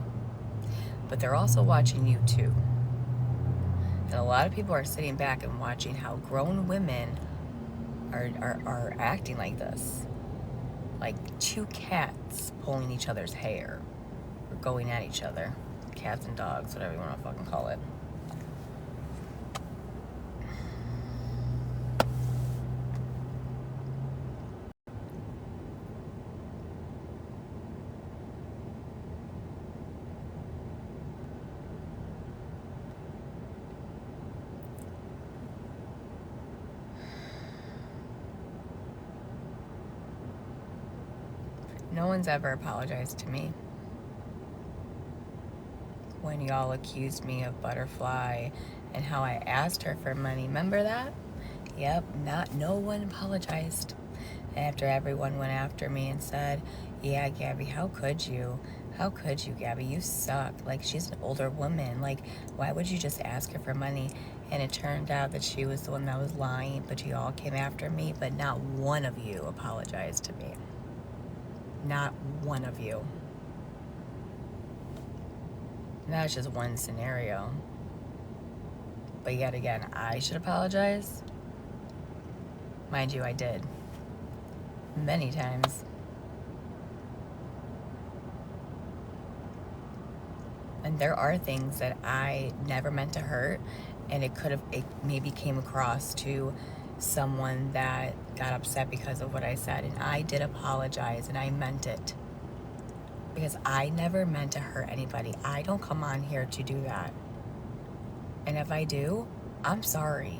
But they're also watching you too. And a lot of people are sitting back and watching how grown women are acting like this. Like two cats pulling each other's hair. Or going at each other. Cats and dogs, whatever you want to fucking call it. No one's ever apologized to me. When y'all accused me of Butterfly and how I asked her for money. Remember that? Yep, no one apologized. After everyone went after me and said, yeah, Gabby, how could you? How could you, Gabby? You suck. Like, she's an older woman. Like, why would you just ask her for money? And it turned out that she was the one that was lying, but you all came after me, but not one of you apologized to me. Not one of you. That's just one scenario. But yet again, I should apologize. Mind you, I did. Many times. And there are things that I never meant to hurt, and it maybe came across to someone that got upset because of what I said, and I did apologize, and I meant it. Because I never meant to hurt anybody. I don't come on here to do that. And if I do, I'm sorry.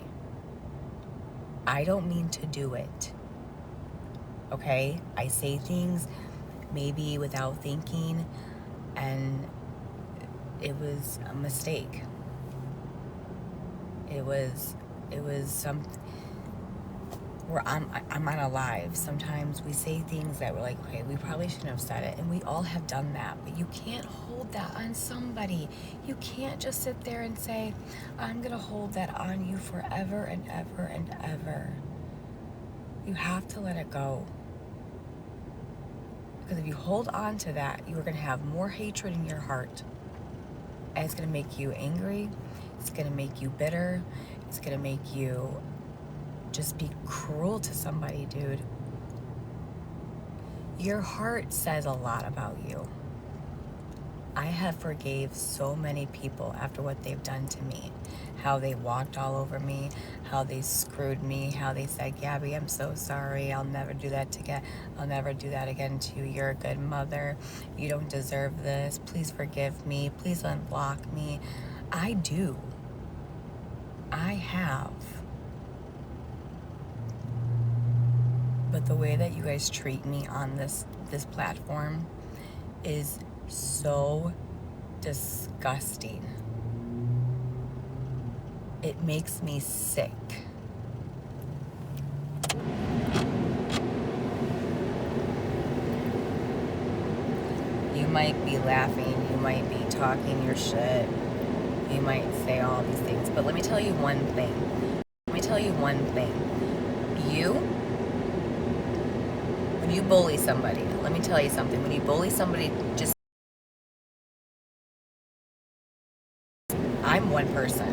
I don't mean to do it. Okay? I say things maybe without thinking, and it was a mistake. It was some where I'm on a live. Sometimes we say things that we're like, okay, we probably shouldn't have said it, and we all have done that, but you can't hold that on somebody. You can't just sit there and say, I'm gonna hold that on you forever and ever and ever. You have to let it go. Because if you hold on to that, you're gonna have more hatred in your heart. And it's gonna make you angry, it's gonna make you bitter, it's gonna make you just be cruel to somebody, dude. Your heart says a lot about you. I have forgave so many people after what they've done to me. How they walked all over me, how they screwed me, how they said, Gabby, I'm so sorry. I'll never do that again. I'll never do that again to you. You're a good mother. You don't deserve this. Please forgive me. Please unblock me. I do. I have. But the way that you guys treat me on this platform is so disgusting. It makes me sick. You might be laughing, you might be talking your shit, you might say all these things, but let me tell you one thing. You you bully somebody, let me tell you something. When you bully somebody, just I'm one person,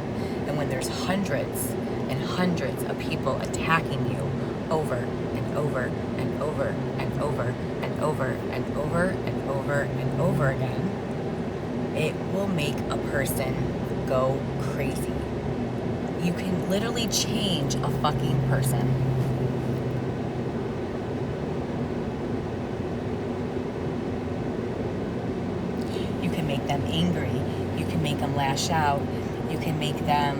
and when there's hundreds and hundreds of people attacking you over and over and over and over and over and over and over and over again, it will make a person go crazy. You can literally change a fucking person. You can make them angry. You can make them lash out. You can make them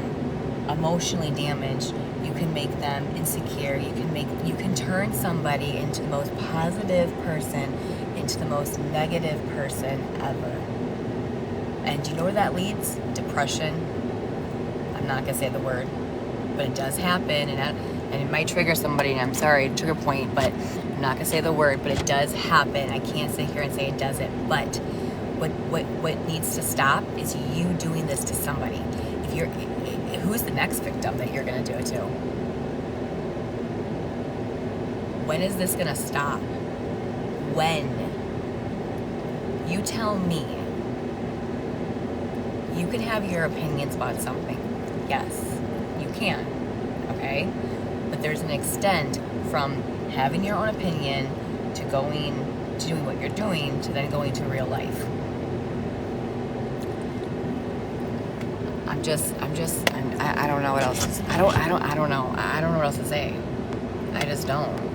emotionally damaged. You can make them insecure. You can turn somebody into the most positive person, into the most negative person ever. And do you know where that leads? Depression. I'm not gonna say the word, but it does happen, and it might trigger somebody. And I'm sorry, trigger point, but I'm not gonna say the word, but it does happen. I can't sit here and say it doesn't, but what needs to stop is you doing this to somebody. Who's the next victim that you're gonna do it to? When is this gonna stop? When? You tell me. You can have your opinions about something. Yes, you can. Okay? But there's an extent from having your own opinion to doing what you're doing to then going to real life. I don't know what else to say. I don't know. I don't know what else to say. I just don't.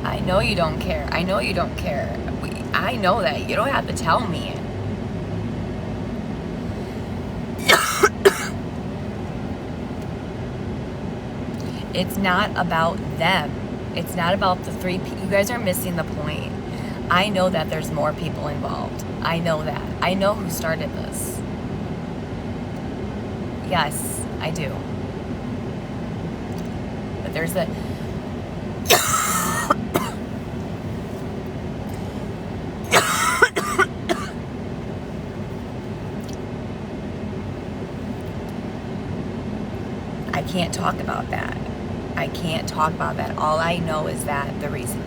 I know you don't care. I know you don't care. I know that. You don't have to tell me. It's not about them. It's not about the three people. You guys are missing the point. I know that there's more people involved. I know that. I know who started this. Yes, I do. But there's a... I can't talk about that. I can't talk about that. All I know is that the reason...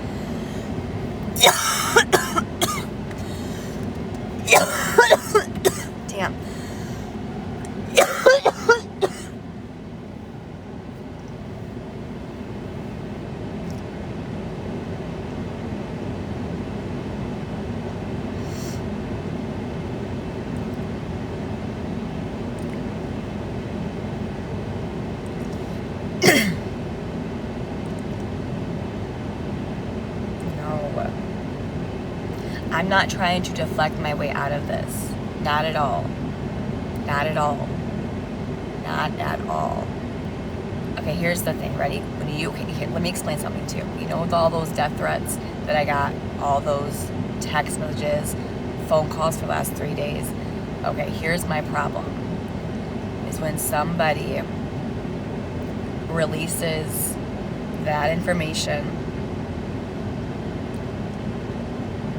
Damn. I'm not trying to deflect my way out of this. Not at all. Not at all. Not at all. Okay, here's the thing. Ready? Let me explain something to you. You know, with all those death threats that I got, all those text messages, phone calls for the last 3 days. Okay, here's my problem. Is when somebody releases that information.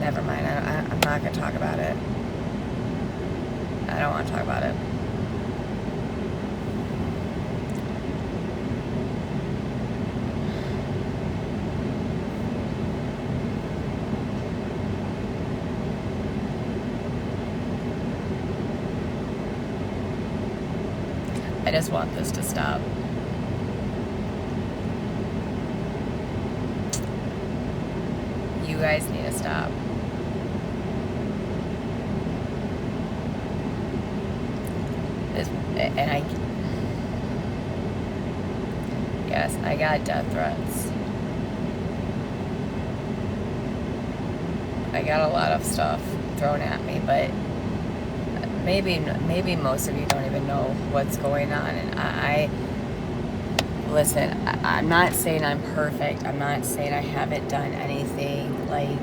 Never mind. I'm not going to talk about it. I don't want to talk about it. just want this to stop. You guys need to stop. Yes, I got death threats. I got a lot of stuff thrown at me, but maybe most of you don't even know what's going on. And listen, I'm not saying I'm perfect. I'm not saying I haven't done anything. Like,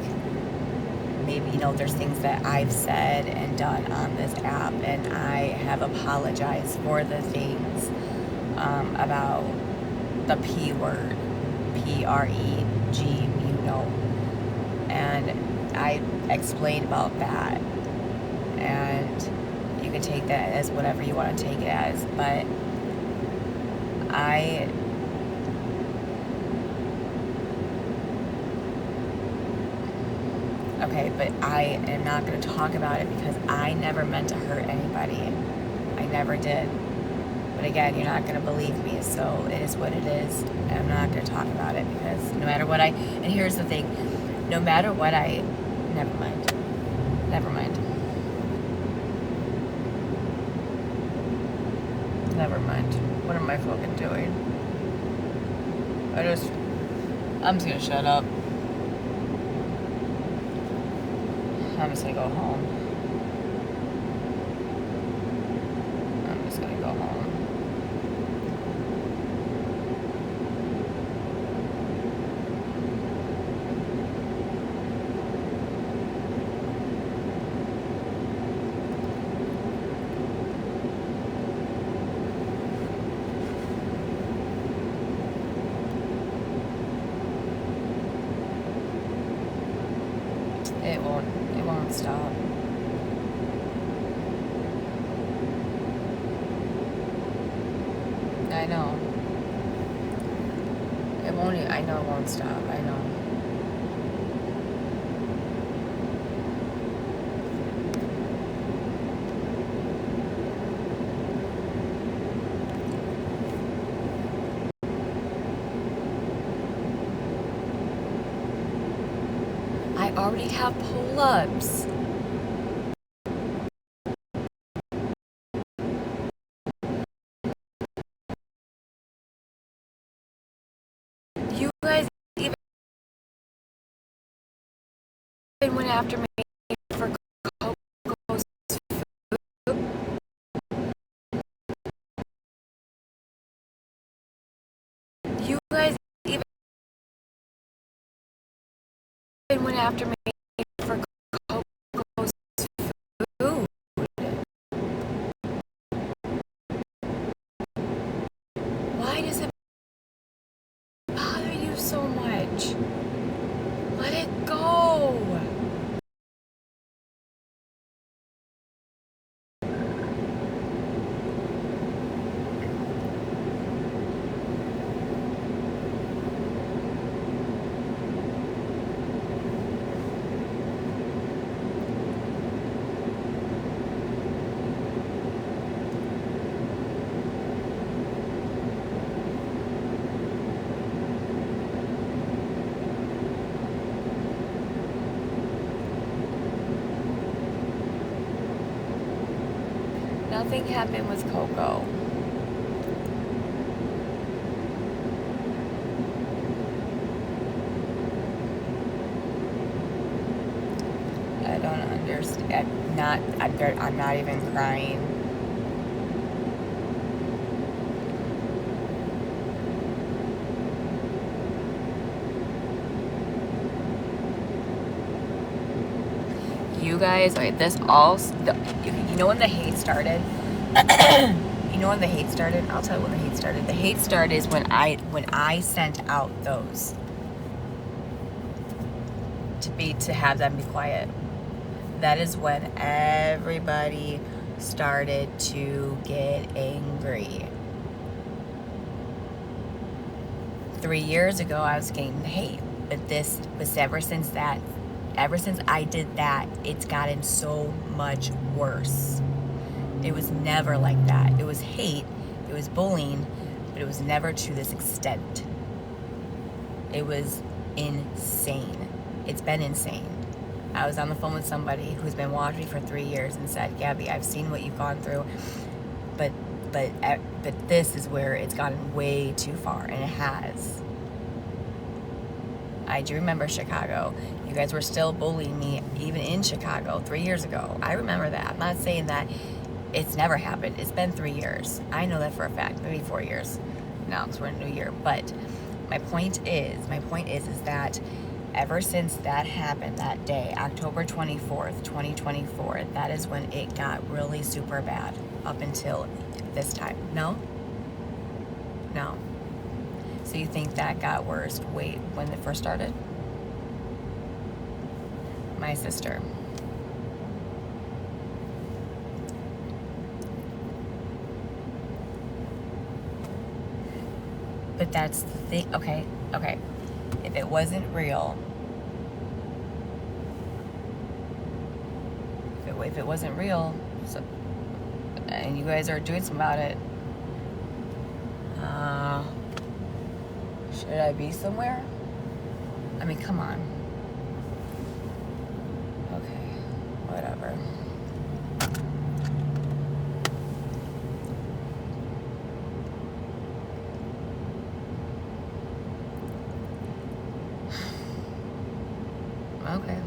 maybe, there's things that I've said and done on this app, and I have apologized for the things about the P word, P-R-E-G, and I explained about that, and you can take that as whatever you want to take it as, but I am not going to talk about it because I never meant to hurt anybody. I never did. But again, you're not going to believe me, so it is what it is. And I'm not going to talk about it because no matter what and here's the thing, no matter what never mind. Never mind. Never mind. What am I fucking doing? I'm just going to shut up. I'm just going to go home. I'm just going to go home. It won't stop. I know. I know it won't stop. I know. I already have pull-ups. You guys even went after me for Coco's food. You guys even went after me for Coco's food. Why does it bother you so much? Let it go. Nothing happened with Coco. I don't understand. I'm not even crying. You guys, okay, you know when the hate started? You know when the hate started? I'll tell you when the hate started. The hate started is when I sent out those to have them be quiet. That is when everybody started to get angry. 3 years ago, I was getting hate, but this was ever since I did that, it's gotten so much worse. It was never like that. It was hate. It It was bullying, but it was never to this extent. It was insane. It's been insane. I was on the phone with somebody who's been watching me for 3 years and said, Gabby, I've seen what you've gone through, but this is where it's gotten way too far, and it has. I do remember Chicago. You guys were still bullying me even in Chicago 3 years ago. I remember that. I'm not saying that it's never happened. It's been 3 years. I know that for a fact. Maybe 4 years now because we're in a new year. But my point is that ever since that happened that day, October 24th, 2024, that is when it got really super bad up until this time. No? No. So you think that got worse when it first started? My sister. But that's the thing. Okay. If it wasn't real, if it wasn't real, so, and you guys are doing something about it, should I be somewhere? I mean, come on. Okay, whatever. Okay.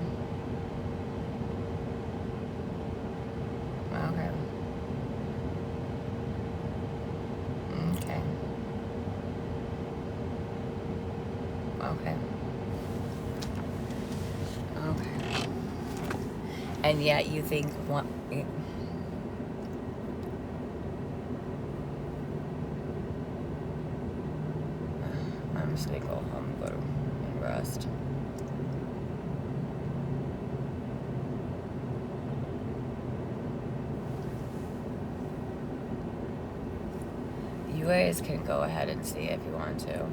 And yet you think one. I'm just gonna go home and go and rest. You guys can go ahead and see if you want to.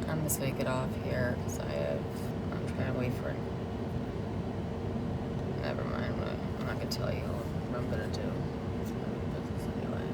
I'm just gonna get off here because I'm trying to wait for it. Never mind. I'm not gonna tell you what I'm gonna do. It's my business anyway.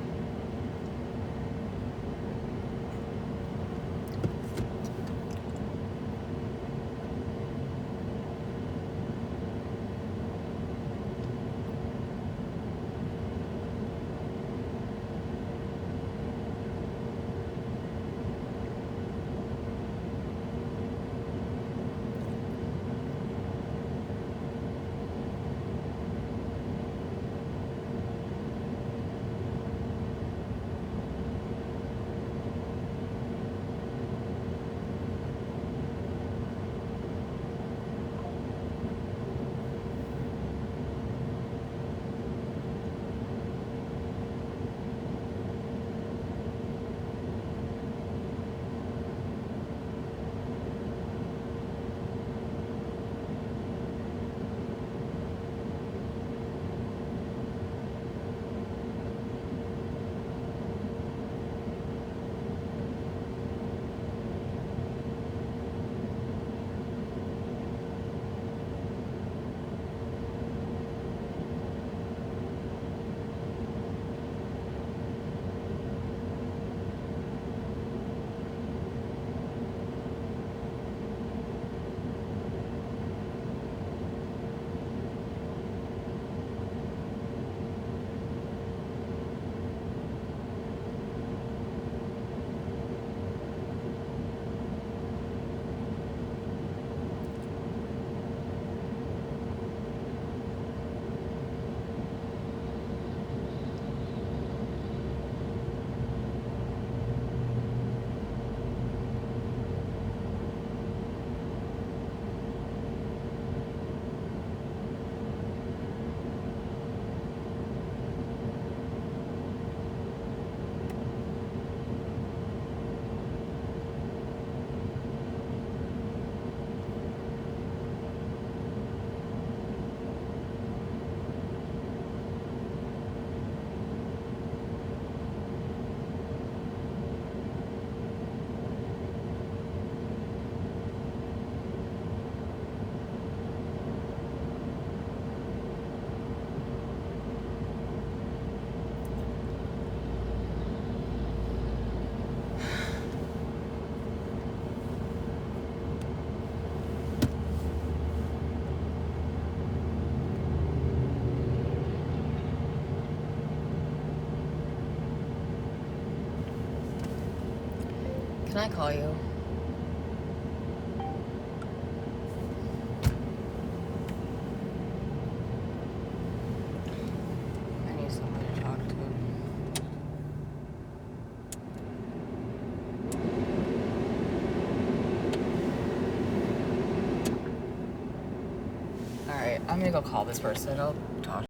Can I call you? I need someone to talk to. Alright, I'm gonna go call this person. I'll talk